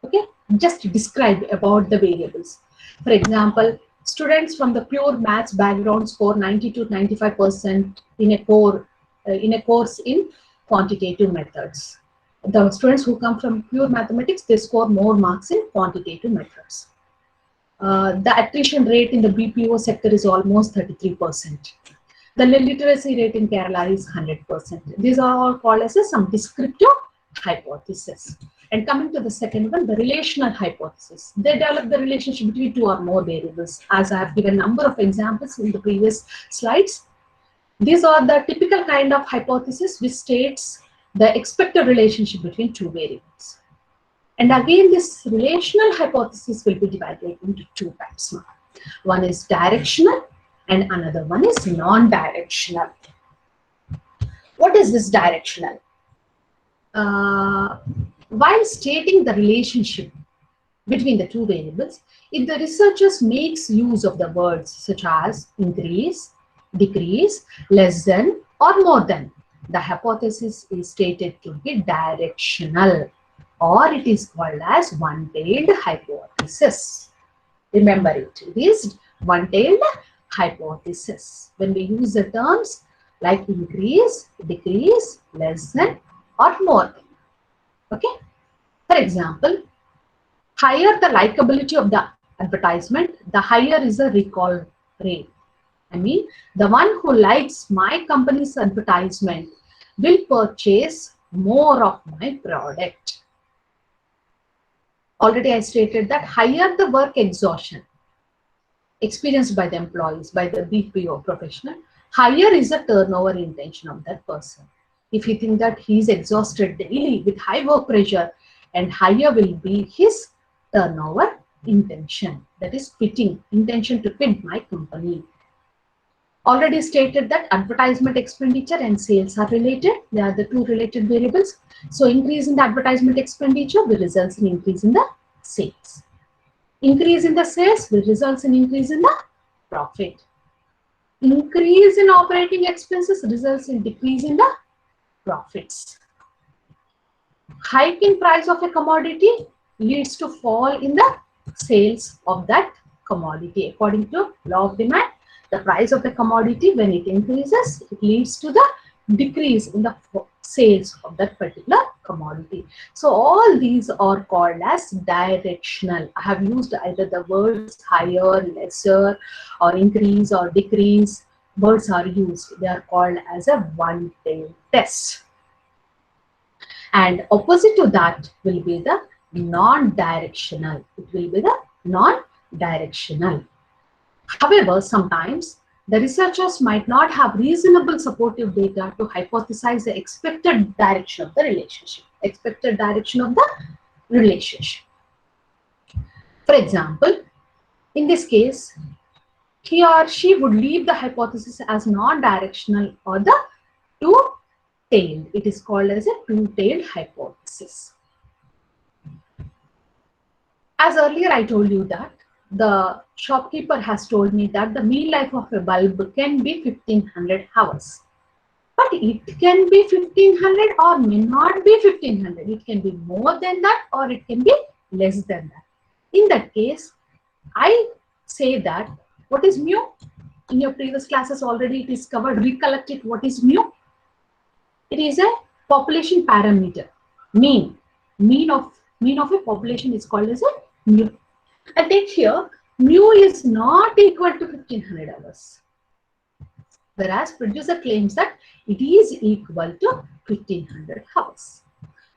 Okay, just describe about the variables. For example, students from the pure maths background score 90 to 95% in a course in quantitative methods. The students who come from pure mathematics, they score more marks in quantitative methods. The attrition rate in the BPO sector is almost 33%. The literacy rate in Kerala is 100%. These are all called as some descriptive hypothesis. And coming to the second one, the relational hypothesis. They develop the relationship between two or more variables. As I have given a number of examples in the previous slides. These are the typical kind of hypothesis which states the expected relationship between two variables. And again, this relational hypothesis will be divided into two types. One is directional and another one is non-directional. What is this directional? While stating the relationship between the two variables, if the researchers makes use of the words such as increase, decrease, less than, or more than, the hypothesis is stated to be directional, or it is called as one-tailed hypothesis. Remember it, it is one-tailed hypothesis. When we use the terms like increase, decrease, less than, or more than. Okay. For example, higher the likability of the advertisement, the higher is the recall rate. I mean, the one who likes my company's advertisement will purchase more of my product. Already I stated that higher the work exhaustion experienced by the employees, by the BPO professional, higher is the turnover intention of that person. If you think that he is exhausted daily with high work pressure, and higher will be his turnover intention, that is quitting, intention to quit my company. Already stated that advertisement expenditure and sales are related. They are the two related variables. So increase in the advertisement expenditure will result in increase in the sales. Increase in the sales will result in increase in the profit. Increase in operating expenses results in decrease in the profits. Hike in price of a commodity leads to fall in the sales of that commodity. According to law of demand, the price of the commodity, when it increases, it leads to the decrease in the sales of that particular commodity. So all these are called as directional. I have used either the words higher, lesser, or increase or decrease. Words are used. They are called as a one-tailed test. And opposite to that will be the non-directional. It will be the non-directional. However, sometimes the researchers might not have reasonable supportive data to hypothesize the expected direction of the relationship. Expected direction of the relationship. For example, in this case, he or she would leave the hypothesis as non-directional or the two-tailed. It is called as a two-tailed hypothesis. As earlier I told you that the shopkeeper has told me that the mean life of a bulb can be 1500 hours. But it can be 1500 or may not be 1500. It can be more than that or it can be less than that. In that case, I say that what is mu? In your previous classes already it is covered. Recollect it. What is mu? It is a population parameter. Mean of a population is called as a mu. I take here mu is not equal to 1500 hours. Whereas producer claims that it is equal to 1500 hours.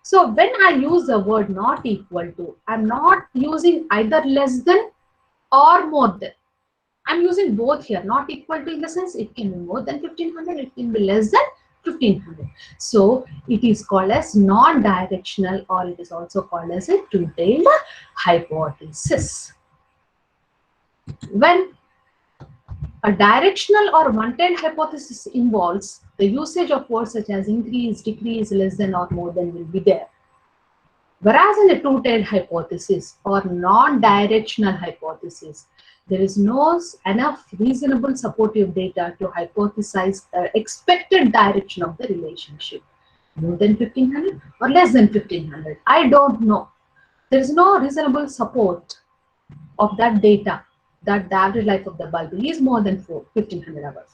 So when I use the word not equal to, I'm not using either less than or more than. I'm using both here. Not equal to in the sense it can be more than 1500, it can be less than 1500. So it is called as non-directional, or it is also called as a two-tailed hypothesis. When a directional or one-tailed hypothesis involves the usage of words such as increase, decrease, less than, or more than will be there. Whereas in a two-tailed hypothesis or non-directional hypothesis, there is no enough reasonable supportive data to hypothesize the expected direction of the relationship. More than 1500 or less than 1500. I don't know. There is no reasonable support of that data that the average life of the bulb is more than 1500 hours.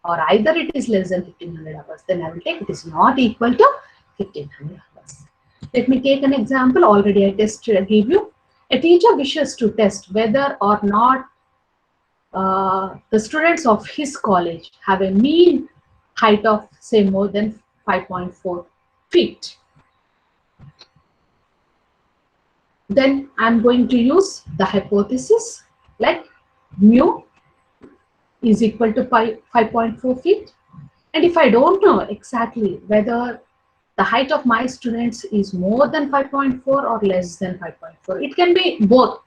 Or either it is less than 1500 hours. Then I will take it is not equal to 1500 hours. Let me take an example. Already I gave you. A teacher wishes to test whether or not the students of his college have a mean height of say more than 5.4 feet. Then I'm going to use the hypothesis like mu is equal to 5.4 feet. And if I don't know exactly whether the height of my students is more than 5.4 or less than 5.4, it can be both.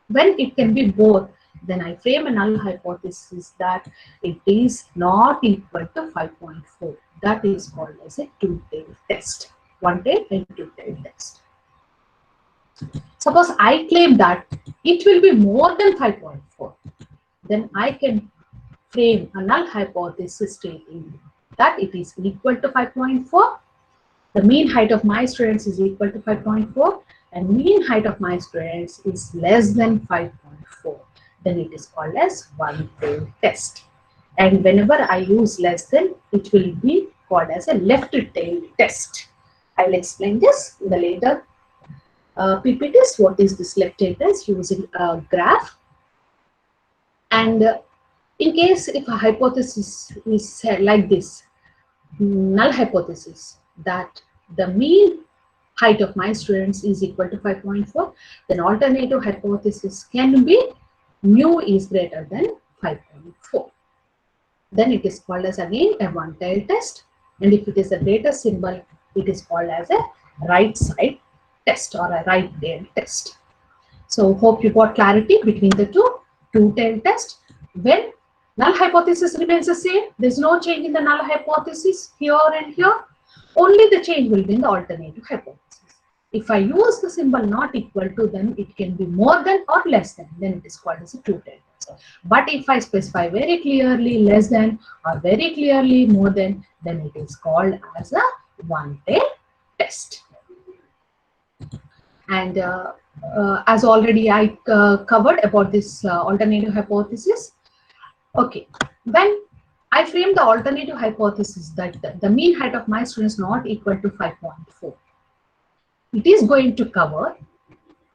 When it can be both, then I frame a null hypothesis that it is not equal to 5.4. That is called as a two-tailed test. One-tailed and two-tailed test. Suppose I claim that it will be more than 5.4. Then I can frame a null hypothesis stating that it is equal to 5.4. The mean height of my students is equal to 5.4 and mean height of my students is less than 5.4. Then it is called as one-tailed test. And whenever I use less than, it will be called as a left-tailed test. I will explain this in the later PPTs. What is this left-tailed test? Using a graph. And in case if a hypothesis is like this, null hypothesis, that the mean height of my students is equal to 5.4, then alternative hypothesis can be mu is greater than 5.4. Then it is called as again a one-tailed test, and if it is a greater symbol, it is called as a right side test or a right tail test. So hope you got clarity between the two-tailed test. When null hypothesis remains the same, there is no change in the null hypothesis here and here. Only the change will be in the alternative hypothesis. If I use the symbol not equal to, then it can be more than or less than. Then it is called as a two-tailed test. But if I specify very clearly less than or very clearly more than, then it is called as a one-tailed test. And as already I covered about this alternative hypothesis. Okay, when I frame the alternative hypothesis that the mean height of my students is not equal to 5.4, it is going to cover,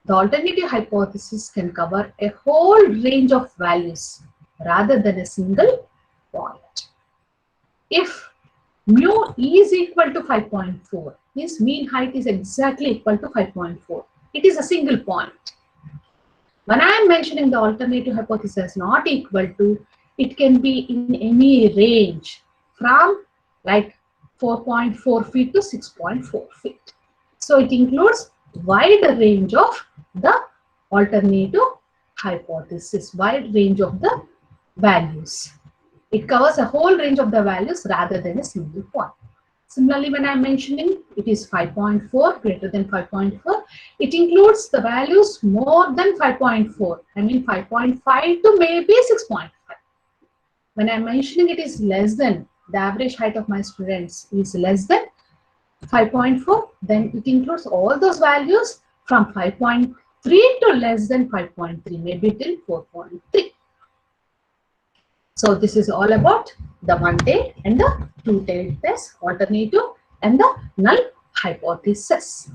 the alternative hypothesis can cover a whole range of values rather than a single point. If mu is equal to 5.4, means mean height is exactly equal to 5.4. It is a single point. When I am mentioning the alternative hypothesis not equal to, it can be in any range from like 4.4 feet to 6.4 feet. So it includes wide range of the alternative hypothesis, wide range of the values. It covers a whole range of the values rather than a single point. Similarly, when I am mentioning it is 5.4 greater than 5.4, it includes the values more than 5.4. I mean 5.5 to maybe 6.5. When I am mentioning it is less than, the average height of my students is less than 5.4, then it includes all those values from 5.3 to less than 5.3, maybe till 4.3. So this is all about the one-tailed and the two-tailed test, alternative and the null hypothesis.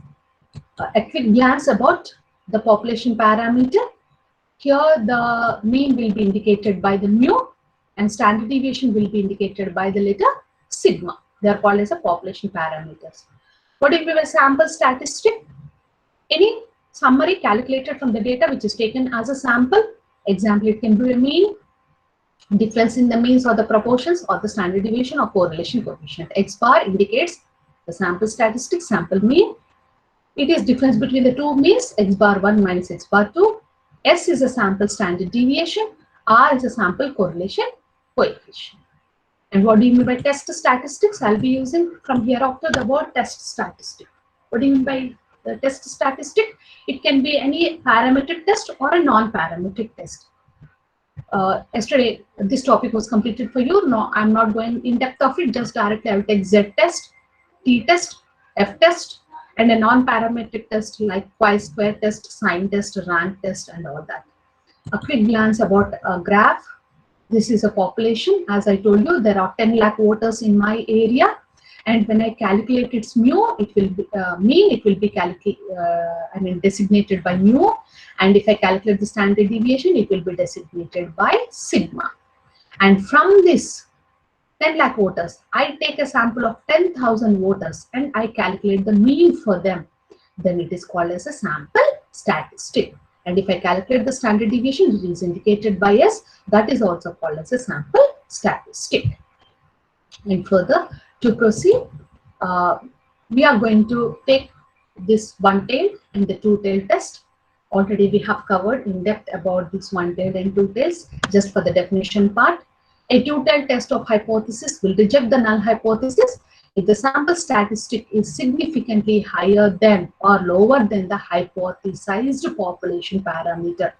A quick glance about the population parameter. Here the mean will be indicated by the mu and standard deviation will be indicated by the letter sigma. They are called as a population parameters. What if we have a sample statistic? Any summary calculated from the data which is taken as a sample. Example, it can be a mean, difference in the means or the proportions or the standard deviation or correlation coefficient. X bar indicates the sample statistic, sample mean. It is difference between the two means, X bar 1 minus X bar 2. S is a sample standard deviation. R is a sample correlation coefficient. And what do you mean by test statistics? I'll be using from here after the word test statistic. What do you mean by the test statistic? It can be any parametric test or a non-parametric test. Yesterday, this topic was completed for you. No, I'm not going in depth of it. Just directly I will take Z test, T test, F test, and a non-parametric test like chi-square test, sign test, rank test, and all that. A quick glance about a graph. This is a population. As I told you, there are 10 lakh voters in my area. And when I calculate its mu, it will be mean. It will be designated by mu. And if I calculate the standard deviation, it will be designated by sigma. And from this 10 lakh voters, I take a sample of 10,000 voters and I calculate the mean for them. Then it is called as a sample statistic. And if I calculate the standard deviation, it is indicated by S. That is also called as a sample statistic. And further, to proceed, we are going to take this one-tailed and the two-tailed test. Already we have covered in depth about this one-tailed and two-tails. Just for the definition part, a two-tailed test of hypothesis will reject the null hypothesis if the sample statistic is significantly higher than or lower than the hypothesized population parameter.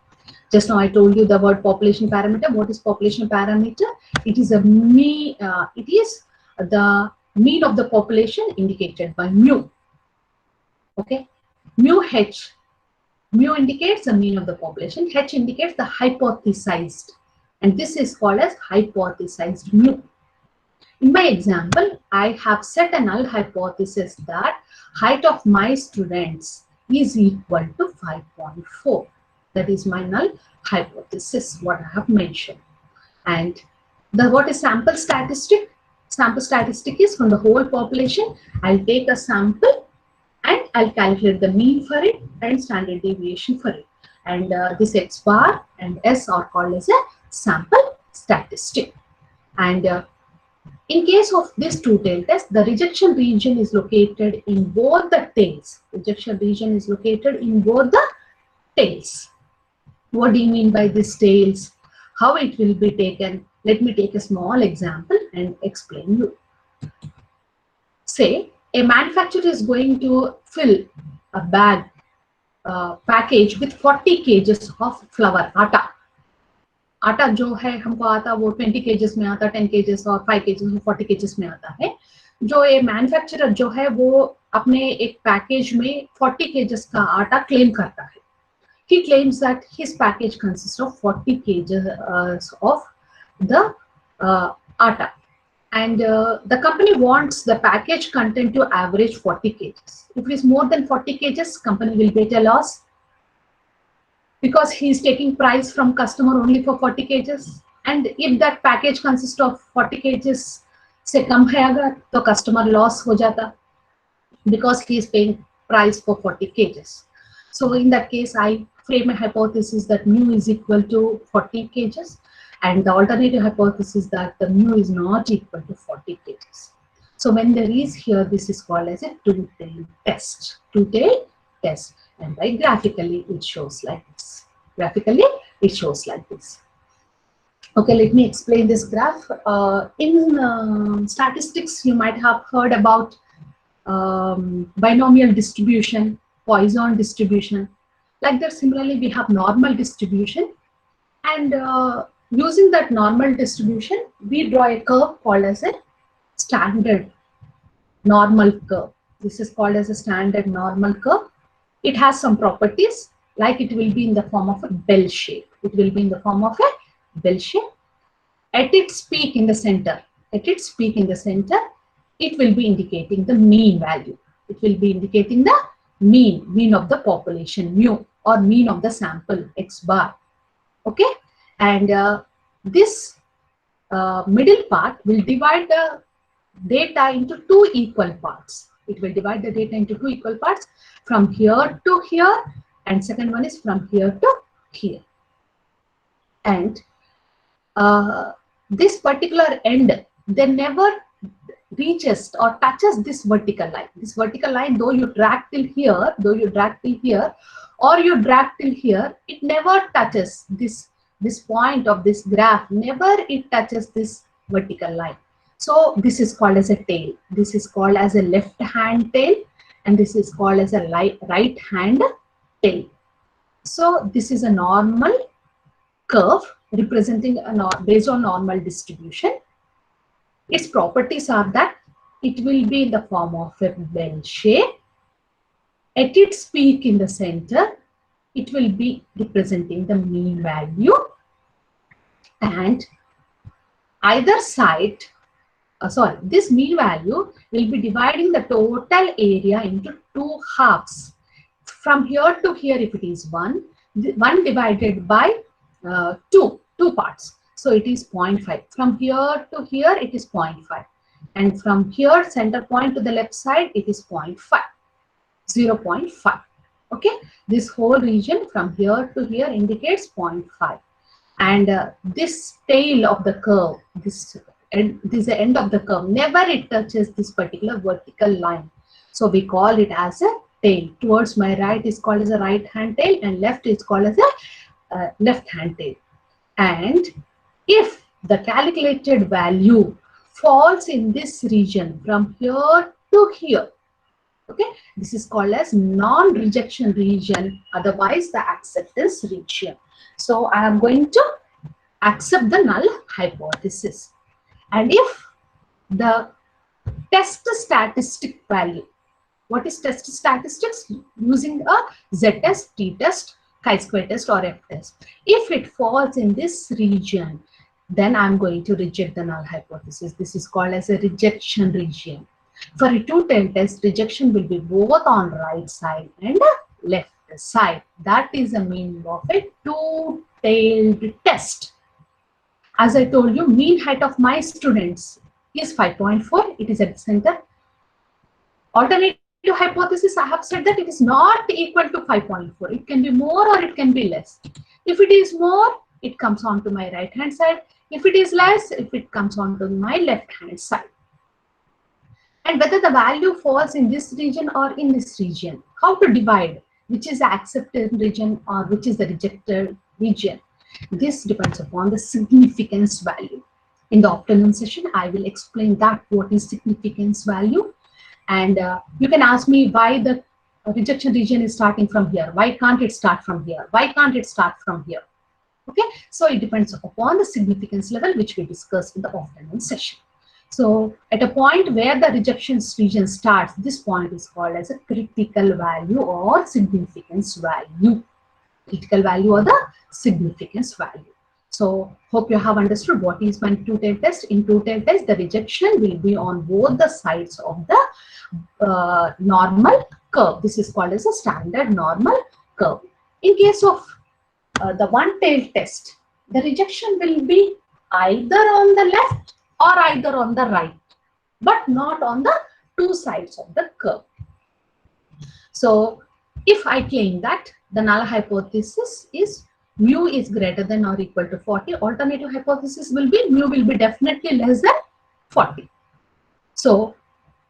Just now I told you the word population parameter. What is population parameter? It is a mean. It is the mean of the population indicated by mu. Okay, mu h. Mu indicates the mean of the population. H indicates the hypothesized, and this is called as hypothesized mu. In my example, I have set a null hypothesis that height of my students is equal to 5.4. That is my null hypothesis, what I have mentioned. And what is sample statistic? Sample statistic is from the whole population. I'll take a sample and I'll calculate the mean for it and standard deviation for it. And this X bar and S are called as a sample statistic. And in case of this two-tailed test, the rejection region is located in both the tails. Rejection region is located in both the tails. What do you mean by this tails? How it will be taken? Let me take a small example and explain you. Say a manufacturer is going to fill a bag package with 40 kgs of flour, आटा. आटा जो है हमको आता वो 20 kgs में आता, 10 kgs और 5 kgs और 40 kgs में आता है. जो ये मैन्युफैक्चरर जो है वो अपने एक पैकेज में 40 kgs का आटा क्लेम करता है. He claims that his package consists of 40 kgs of the atta, and the company wants the package content to average 40 kgs. If it is more than 40 kgs, company will get a loss because he is taking price from customer only for 40 kgs. And if that package consists of 40 kgs से कम है अगर तो customer loss हो जाता because he is paying price for 40 kgs. So in that case, I frame a hypothesis that mu is equal to 40 kgs, and the alternative hypothesis that the mu is not equal to 40 kgs. So when there is here, this is called as a two-tailed test. Two-tailed test, and by graphically it shows like this. Graphically it shows like this. Okay, let me explain this graph. In statistics, you might have heard about binomial distribution, Poisson distribution. Like that, similarly, we have normal distribution, and using that normal distribution, we draw a curve called as a standard normal curve. This is called as a standard normal curve. It has some properties, like it will be in the form of a bell shape. It will be in the form of a bell shape. At its peak in the center, it will be indicating the mean value. It will be indicating the mean of the population, mu, or mean of the sample, x bar. Okay, and this middle part will divide the data into two equal parts. It will divide the data into two equal parts, from here to here, and second one is from here to here. And this particular end, they never reaches or touches this vertical line. This vertical line, though you drag till here, or you drag till here, it never touches this point of this graph. Never it touches this vertical line. So this is called as a tail. This is called as a left hand tail, and this is called as a right hand tail. So this is a normal curve representing based on normal distribution. Its properties are that it will be in the form of a bell shape. At its peak in the center, it will be representing the mean value, and either side, this mean value will be dividing the total area into two halves. From here to here, if it is 1 divided by 2 parts. So it is 0.5. From here to here, it is 0.5. And from here, center point to the left side, it is 0.5. 0.5. Okay. This whole region from here to here indicates 0.5. And this tail of the curve, this is the end of the curve. Never it touches this particular vertical line. So we call it as a tail. Towards my right is called as a right hand tail, and left is called as a left hand tail. And if the calculated value falls in this region from here to here, okay, this is called as non-rejection region, otherwise the acceptance region. So I am going to accept the null hypothesis. And if the test statistic value, what is test statistics? Using a z-test, t-test, chi-square test, or f-test. If it falls in this region, then I'm going to reject the null hypothesis. This is called as a rejection region. For a two-tailed test, rejection will be both on right side and left side. That is the meaning of a two-tailed test. As I told you, mean height of my students is 5.4. It is at the center. Alternative hypothesis, I have said that it is not equal to 5.4. It can be more or it can be less. If it is more, it comes on to my right hand side. If it is less, if it comes on to my left hand side. And whether the value falls in this region or in this region, how to divide which is the accepted region or which is the rejected region. This depends upon the significance value. In the afternoon session, I will explain that what is significance value. And you can ask me why the rejection region is starting from here. Why can't it start from here? Why can't it start from here? Okay, so it depends upon the significance level which we discussed in the afternoon session. So at a point where the rejection region starts, this point is called as a critical value or significance value. Critical value or the significance value. So hope you have understood what is my two-tailed test. In two-tailed test, the rejection will be on both the sides of the normal curve. This is called as a standard normal curve. In case of the one-tailed test, the rejection will be either on the left or either on the right, but not on the two sides of the curve. So if I claim that the null hypothesis is mu is greater than or equal to 40, alternative hypothesis will be mu will be definitely less than 40. So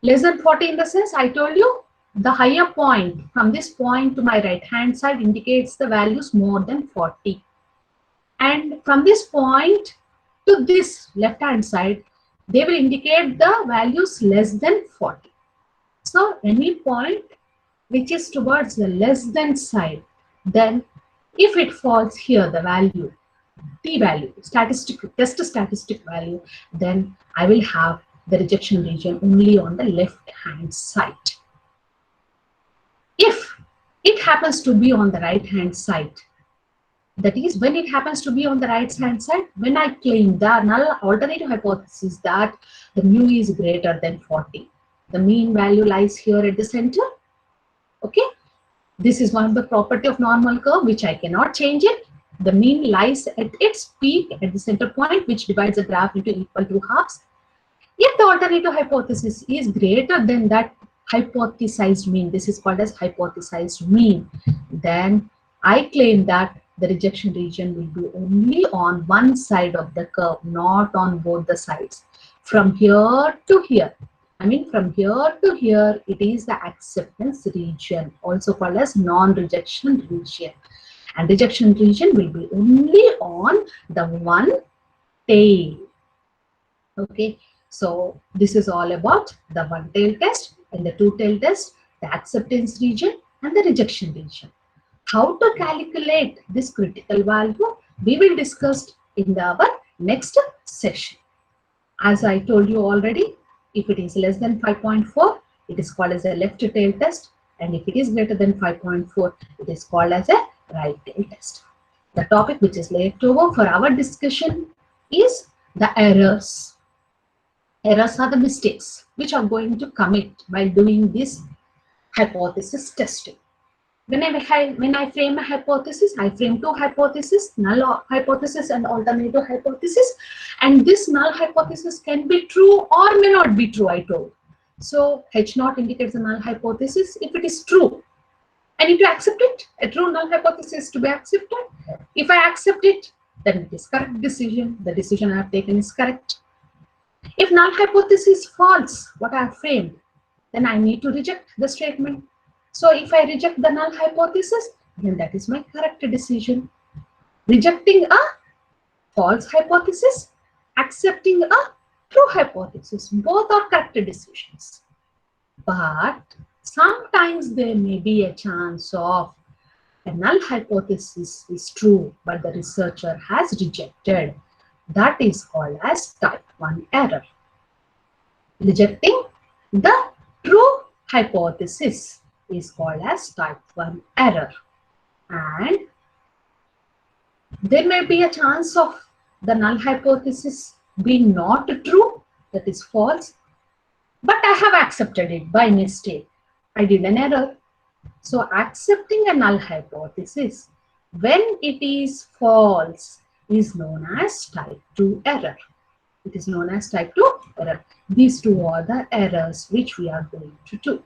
less than 40 in the sense I told you the higher point from this point to my right hand side indicates the values more than 40. And from this point to this left hand side, they will indicate the values less than 40. So any point which is towards the less than side, then if it falls here, the value, t value, test statistic value, then I will have the rejection region only on the left hand side. If it happens to be on the right hand side, that is, when it happens to be on the right hand side, when I claim the null alternative hypothesis that the mu is greater than 40, the mean value lies here at the center. Okay, this is one of the property of normal curve which I cannot change it. The mean lies at its peak at the center point, which divides the graph into equal to halves. If the alternative hypothesis is greater than that hypothesized mean, this is called as hypothesized mean, then I claim that the rejection region will be only on one side of the curve, not on both the sides. From here to here, I mean from here to here, it is the acceptance region, also called as non-rejection region. And rejection region will be only on the one tail. Okay, so this is all about the one-tail test and the two-tail test, the acceptance region and the rejection region. How to calculate this critical value, we will discuss in our next session. As I told you already, if it is less than 5.4, it is called as a left tail test, and if it is greater than 5.4, it is called as a right tail test. The topic which is left over for our discussion is the errors. Errors are the mistakes which are going to commit while doing this hypothesis testing. When I frame a hypothesis, I frame two hypotheses, null hypothesis and alternative hypothesis. And this null hypothesis can be true or may not be true, I told. So H0 indicates a null hypothesis. If it is true, I need to accept it. A true null hypothesis to be accepted. If I accept it, then it is correct decision. The decision I have taken is correct. If null hypothesis false, what I have framed, then I need to reject the statement. So if I reject the null hypothesis, then that is my correct decision. Rejecting a false hypothesis, accepting a true hypothesis, both are correct decisions. But sometimes there may be a chance of a null hypothesis is true, but the researcher has rejected. That is called as type 1 error. Rejecting the true hypothesis is called as type 1 error. And there may be a chance of the null hypothesis being not true, that is false, but I have accepted it by mistake. I did an error. So accepting a null hypothesis when it is false is known as type 2 error. It is known as type 2 error. These two are the errors which we are going to do.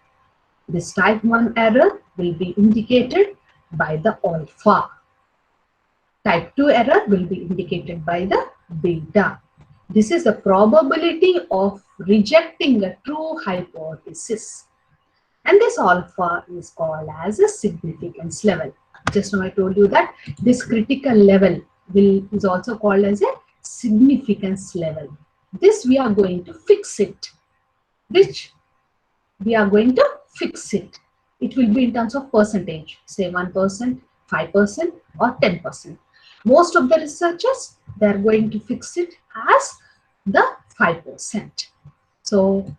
This type 1 error will be indicated by the alpha. Type 2 error will be indicated by the beta. This is the probability of rejecting a true hypothesis. And this alpha is called as a significance level. Just now I told you that this critical level is also called as a significance level. This we are going to fix it. Which we are going to fix it. It will be in terms of percentage, say 1%, 5%, or 10%. Most of the researchers, they are going to fix it as the 5%. So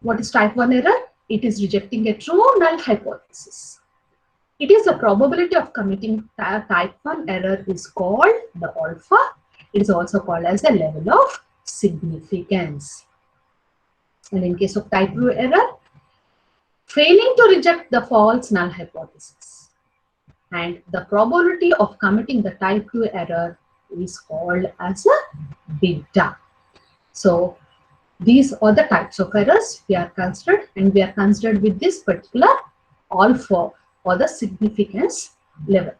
what is type 1 error? It is rejecting a true null hypothesis. It is the probability of committing type 1 error is called the alpha. It is also called as the level of significance. And in case of type 2 error, failing to reject the false null hypothesis. And the probability of committing the type 2 error is called as a beta. So these are the types of errors we are considered, and we are considered with this particular alpha or the significance level.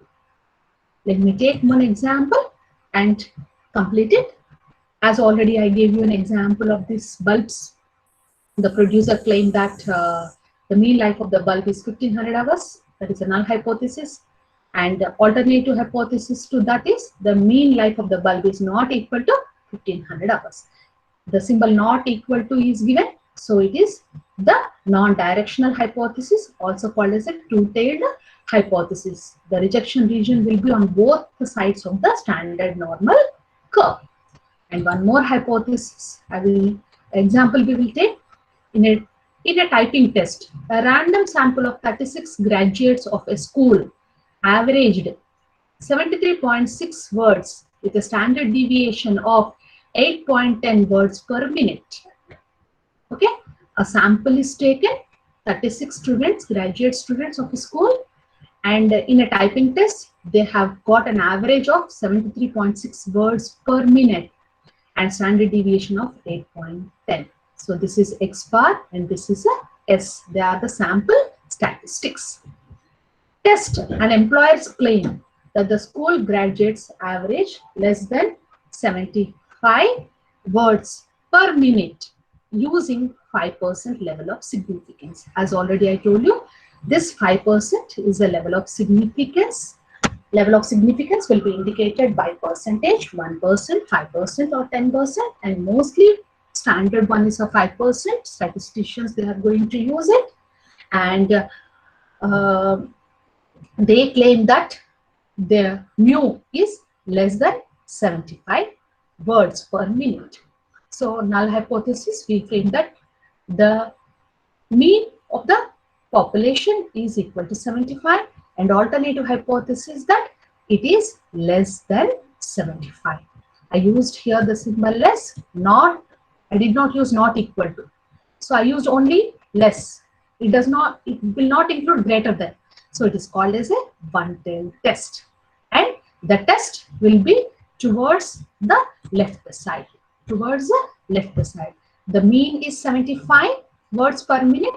Let me take one example and complete it. As already I gave you an example of these bulbs. The producer claimed that the mean life of the bulb is 1500 hours. That is a null hypothesis. And the alternative hypothesis to that is the mean life of the bulb is not equal to 1500 hours. The symbol not equal to is given. So it is the non-directional hypothesis, also called as a two-tailed hypothesis. The rejection region will be on both the sides of the standard normal curve. And one more hypothesis, example we will take. In a typing test, a random sample of 36 graduates of a school averaged 73.6 words with a standard deviation of 8.10 words per minute. Okay, a sample is taken, 36 students, graduate students of a school, and in a typing test, they have got an average of 73.6 words per minute and standard deviation of 8.10. So this is X bar and this is a S. They are the sample statistics. Test. An employer's claim that the school graduates average less than 75 words per minute using 5% level of significance. As already I told you, this 5% is a level of significance. Level of significance will be indicated by percentage, 1%, 5%, or 10%, and mostly standard one is a 5%. Statisticians, they are going to use it, and they claim that their mu is less than 75 words per minute. So null hypothesis, we claim that the mean of the population is equal to 75, and alternative hypothesis that it is less than 75. I used here the symbol less, not, I did not use not equal to. So I used only less. It will not include greater than. So it is called as a one-tailed test. And the test will be towards the left side. Towards the left side. The mean is 75 words per minute,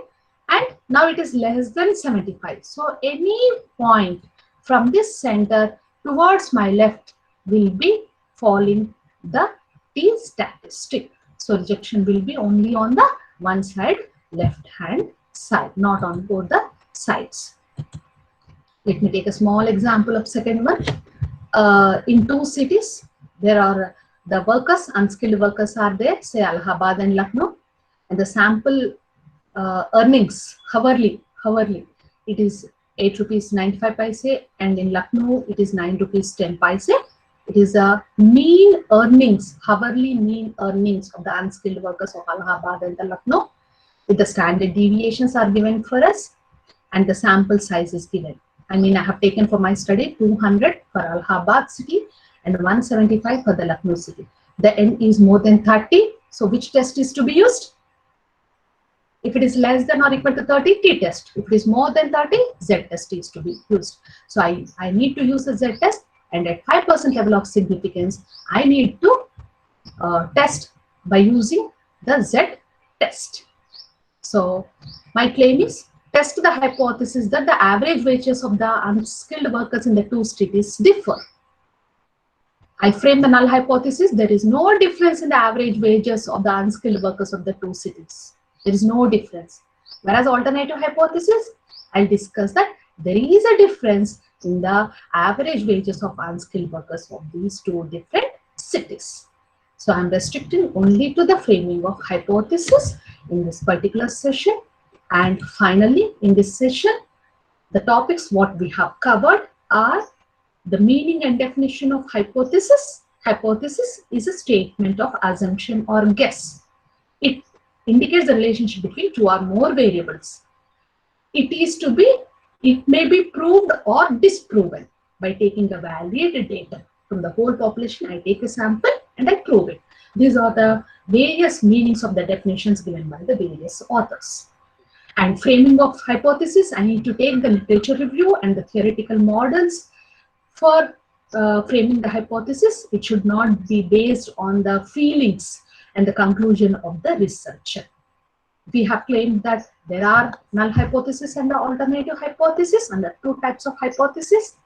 and now it is less than 75. So any point from this center towards my left will be following the T statistic. So rejection will be only on the one side, left hand side, not on both the sides. Let me take a small example of second one. In two cities, there are the workers, unskilled workers are there, say Allahabad and Lucknow, and the sample earnings hourly, it is 8 rupees 95 paise, and in Lucknow it is 9 rupees 10 paise. It is a mean earnings, hourly mean earnings of the unskilled workers of Allahabad and the Lucknow, with the standard deviations are given for us, and the sample size is given. I mean, I have taken for my study 200 for Allahabad city and 175 for the Lucknow city. The n is more than 30. So which test is to be used? If it is less than or equal to 30, t test. If it is more than 30, z test is to be used. So I need to use the z test, and at 5% level of significance, I need to test by using the z test. So my claim is, test the hypothesis that the average wages of the unskilled workers in the two cities differ. I frame the null hypothesis. There is no difference in the average wages of the unskilled workers of the two cities. There is no difference. Whereas alternative hypothesis, I'll discuss that there is a difference in the average wages of unskilled workers of these two different cities. So I'm restricting only to the framing of hypothesis in this particular session. And finally, in this session, the topics what we have covered are the meaning and definition of hypothesis. Hypothesis is a statement of assumption or guess. It indicates the relationship between two or more variables. It may be proved or disproven by taking a validated data from the whole population. I take a sample and I prove it. These are the various meanings of the definitions given by the various authors. And framing of hypothesis, I need to take the literature review and the theoretical models for framing the hypothesis. It should not be based on the feelings and the conclusion of the researcher. We have claimed that there are null hypothesis and the alternative hypothesis, and the two types of hypothesis.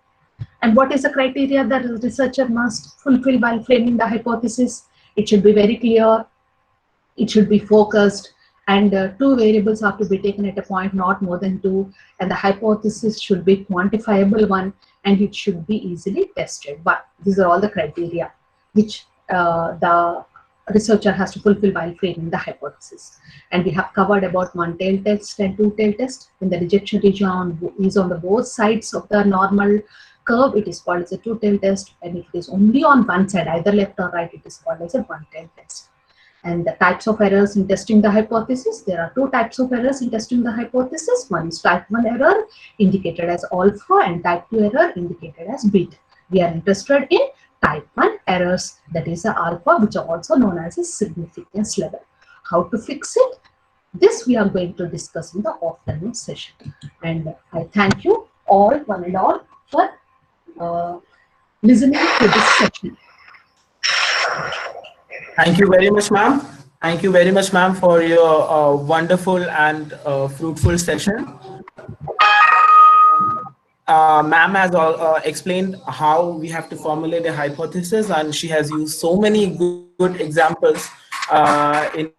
And what is the criteria that the researcher must fulfill while framing the hypothesis? It should be very clear, it should be focused, and two variables are to be taken at a point, not more than two, and the hypothesis should be quantifiable one, and it should be easily tested. But these are all the criteria which the researcher has to fulfill while framing the hypothesis. And we have covered about one-tailed test and two-tailed test. When the rejection region is on the both sides of the normal curve, it is called as a two-tailed test, and if it is only on one side, either left or right, it is called as a one-tailed test. And the types of errors in testing the hypothesis, there are two types of errors in testing the hypothesis. One is type 1 error, indicated as alpha, and type 2 error, indicated as beta. We are interested in type 1 errors, that is the alpha, which are also known as a significance level. How to fix it? This we are going to discuss in the afternoon session. And I thank you all, one and all, for listening to this session. Thank you very much, ma'am. Thank you very much, ma'am, for your wonderful and fruitful session. Ma'am has explained how we have to formulate a hypothesis, and she has used so many good examples in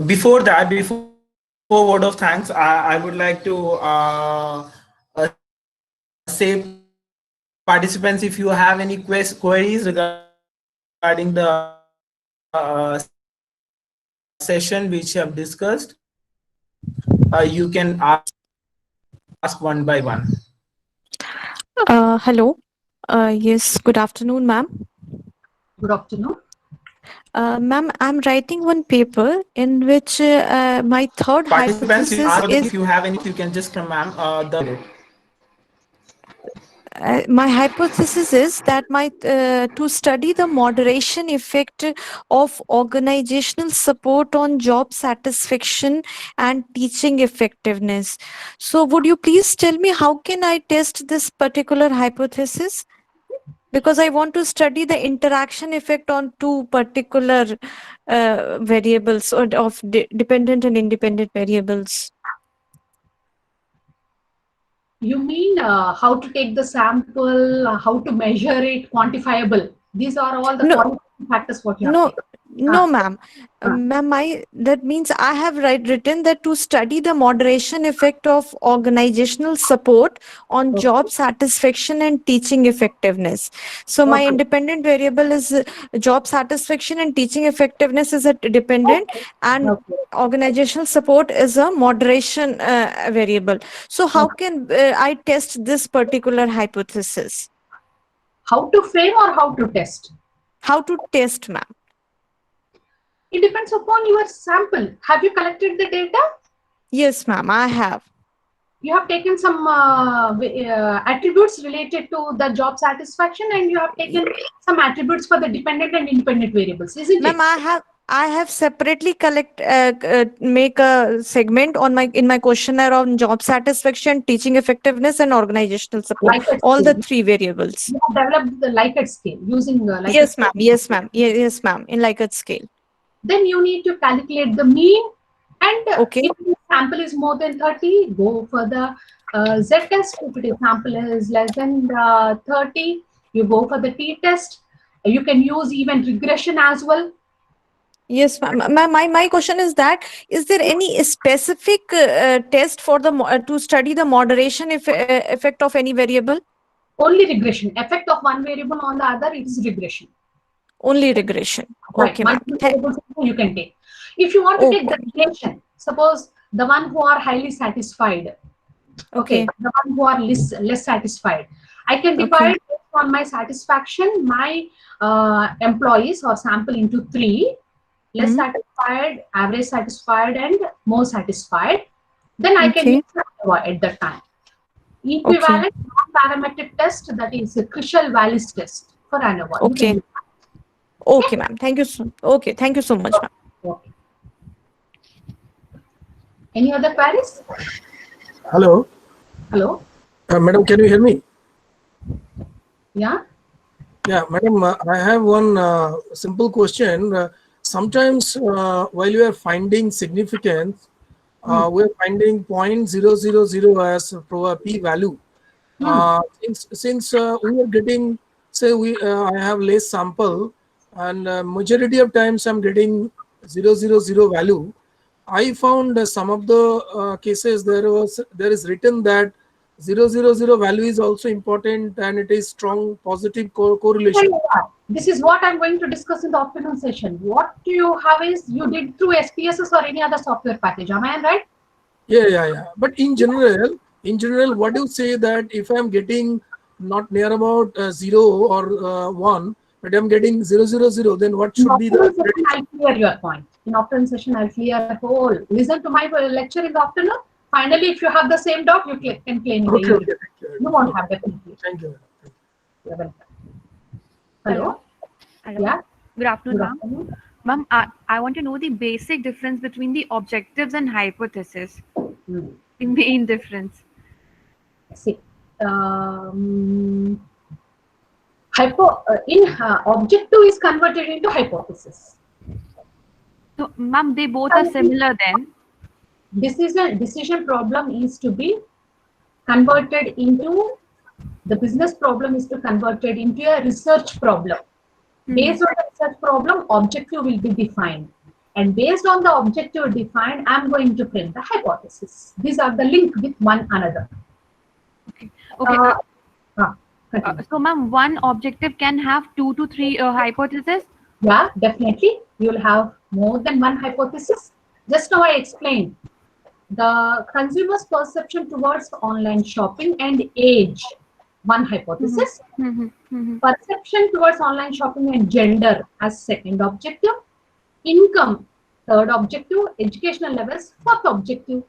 before that, before word of thanks, I would like to say, participants, if you have any queries regarding the session which you have discussed, you can ask one by one. Hello. Yes, good afternoon, ma'am. Good afternoon. Ma'am, I'm writing one paper in which my third hypothesis is... If you have any, you can just come, ma'am. my hypothesis is that to study the moderation effect of organizational support on job satisfaction and teaching effectiveness. So would you please tell me how can I test this particular hypothesis? Because I want to study the interaction effect on two particular variables or of dependent and independent variables. You mean how to take the sample, how to measure it, quantifiable. These are all the No, qualitative factors what you have no, taken. no, Ah, ma'am. ah, Ma'am, that means I have written that to study the moderation effect of organizational support on okay. job satisfaction and teaching effectiveness. So my Okay. independent variable is job satisfaction and teaching effectiveness is a dependent, Okay. and Okay. organizational support is a moderation variable. So how Okay. can I test this particular hypothesis? How to frame or how to test? How to test, ma'am? It depends upon your sample. Have you collected the data? Yes, ma'am, I have. You have taken some attributes related to the job satisfaction, and you have taken some attributes for the dependent and independent variables, isn't Ma'am, it? I have separately make a segment on my in my questionnaire on job satisfaction, teaching effectiveness, and organizational support. Likert All the scale. three variables. You have developed the Likert scale using Likert Yes, scale. ma'am. Yes, ma'am. Yes, ma'am. In Likert scale. Then you need to calculate the mean, and Okay. if the sample is more than 30, go for the z-test. If the sample is less than 30, you go for the t-test. You can use even regression as well. Yes, ma'am. My question is that is there any specific test for the to study the moderation effect of any variable? Only regression. Effect of one variable on the other, it is regression. Only regression. Right, Okay, ma'am. multiple variables you can take. If you want to take the Okay. relation, suppose the one who are highly satisfied, okay, Okay. the one who are less satisfied, I can Okay. divide based on my satisfaction my employees or sample into three: less Hmm. satisfied, average satisfied, and more satisfied. Then I can use Okay. ANOVA at that time. Okay. Equivalent non-parametric test, that is a Crucial Wallis test for ANOVA. You can Okay. use Okay, ma'am. Thank you so. Okay. Thank you so much, ma'am. that. Okay. Any other queries? Hello, Hello? madam, can you hear me? Yeah? Yeah, madam, I have one simple question. Sometimes while you are finding significance, Hmm. we are finding 0.000 as p-value. Hmm. Since we are getting, say, I have less sample, and majority of times I'm getting 000 value. I found some of the cases there is written that 000 value is also important and it is strong positive correlation. This is what I'm going to discuss in the afternoon session. What you have is you did through SPSS or any other software package. Am I right? Yeah. But in general, what do you say that if I'm getting not near about 0 or 1, but I'm getting 000, then what In should be the afternoon session, prediction? I'll clear your point. In afternoon session, I'll clear whole. Listen to my lecture in the afternoon. Finally, if you have the same doubt, you can claim in the Okay, evening. thank you very You much. won't Okay, have definitely. thank you. You're welcome. Hello. Hello? Hello. Yeah? Good afternoon, Good ma'am. afternoon. Ma'am, I want to know the basic difference between the objectives and hypothesis. Hmm. The main difference. See, objective is converted into hypothesis. So, ma'am, they both are similar then. Decision problem is to be converted into, the business problem is to converted into a research problem. Based on the research problem, objective will be defined. And based on the objective defined, I'm going to print the hypothesis. These are the link with one another. Okay. Okay. Continue. So, ma'am, one objective can have 2 to 3 hypotheses. Yeah, definitely. You will have more than one hypothesis. Just now I explained the consumer's perception towards online shopping and age, one hypothesis. Perception towards online shopping and gender as second objective. Income, third objective. Educational levels, fourth objective.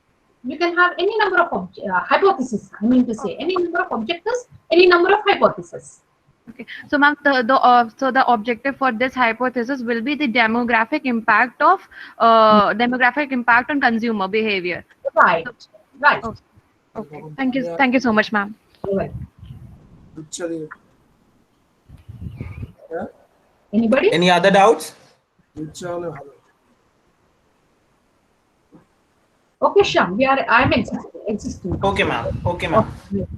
You can have any number of hypotheses. I mean to say any number of objectives Any number of hypotheses. Okay. So, ma'am, so the objective for this hypothesis will be the demographic impact on consumer behavior. Right. Right. Oh, okay. Thank you. Thank you so much, ma'am. Right. Actually, Anybody? Any other doubts? Okay, Shyam, I'm existing. Okay, ma'am. Okay, ma'am.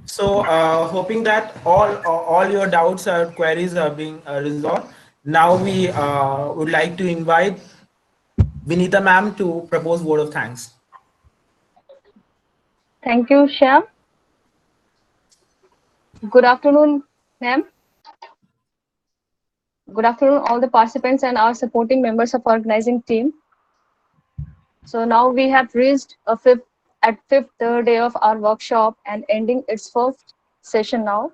So, hoping that all your doubts or queries are being resolved. Now we would like to invite Vinita ma'am to propose word of thanks. Thank you, Shyam. Good afternoon, ma'am. Good afternoon, all the participants and our supporting members of organizing team. So now we have reached fifth day of our workshop and ending its first session now.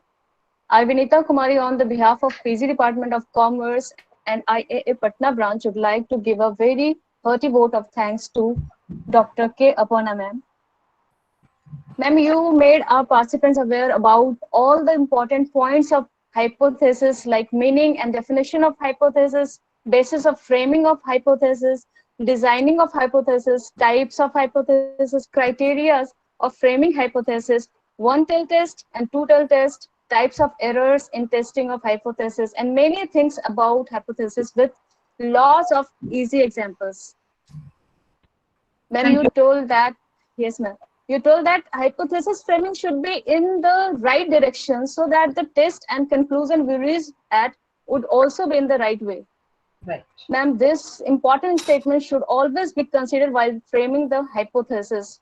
I, Vinita Kumari, on the behalf of PG Department of Commerce and IAA Patna branch, would like to give a very hearty vote of thanks to Dr. K. Aparna, ma'am. Ma'am, you made our participants aware about all the important points of hypothesis, like meaning and definition of hypothesis, basis of framing of hypothesis, designing of hypothesis, types of hypothesis, criteria of framing hypothesis, one-tail test and two-tail test, types of errors in testing of hypothesis, and many things about hypothesis with lots of easy examples. Ma'am, you told that, yes, ma'am. You told that hypothesis framing should be in the right direction so that the test and conclusion we reach at would also be in the right way. Right. Ma'am, this important statement should always be considered while framing the hypothesis.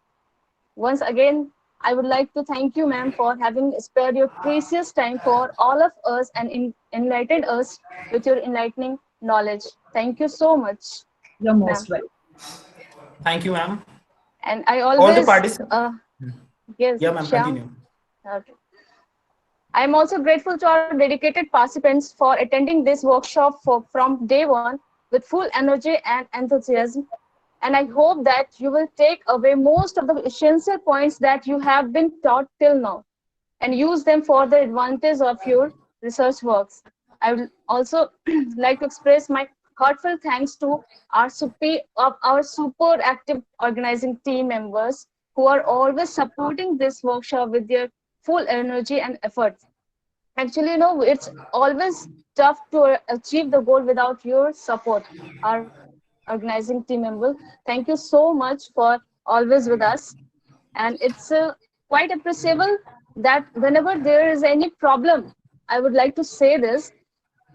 Once again, I would like to thank you, ma'am, for having spared your precious time for all of us and enlightened us with your enlightening knowledge. Thank you so much. You're most welcome. Thank you, ma'am. And I All the always, participants. yes, Yeah, ma'am, Shyam. continue. Okay. I'm also grateful to our dedicated participants for attending this workshop from day one with full energy and enthusiasm. And I hope that you will take away most of the essential points that you have been taught till now and use them for the advantage of your research works. I would also like to express my heartfelt thanks to our super active organizing team members who are always supporting this workshop with their full energy and efforts. Actually, you know, it's always tough to achieve the goal without your support, our organizing team member. Thank you so much for always with us. And it's quite appreciable that whenever there is any problem, I would like to say this,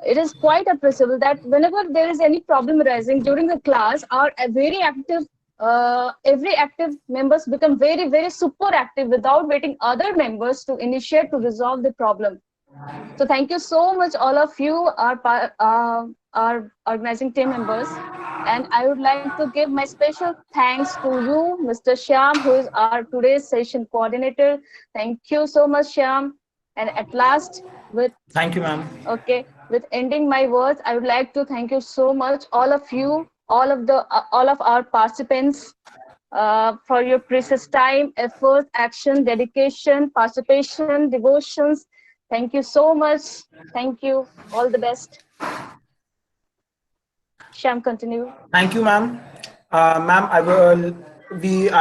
it is quite appreciable that whenever there is any problem arising during the class, our every active members become very super active without waiting other members to initiate to resolve the problem. So thank you so much, all of you, our organizing team members. And I would like to give my special thanks to you, Mr. Shyam, who is our today's session coordinator. Thank you so much, Shyam. And at last, Thank you, ma'am. Okay, with ending my words, I would like to thank you so much, all of you, all of our participants, for your precious time, effort, action, dedication, participation, devotions. Thank you so much. Thank you. All the best. Shyam, continue. Thank you, ma'am. Ma'am, I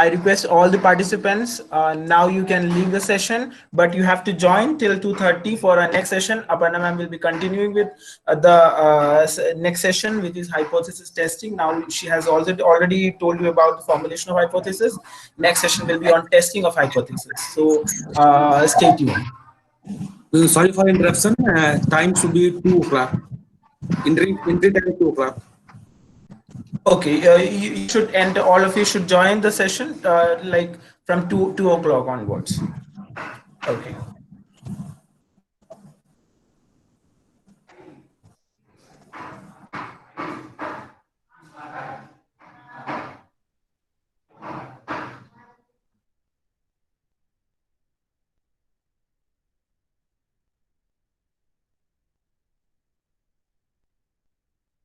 request all the participants, now you can leave the session, but you have to join till 2:30 for our next session. Aparna ma'am will be continuing with the next session, which is hypothesis testing. Now she has already told you about the formulation of hypothesis. Next session will be on testing of hypothesis. So stay tuned. Sorry for interruption. Time should be 2 o'clock. Entry time 2 o'clock. Okay, you should, and all of you should join the session like from 2 o'clock onwards. Okay.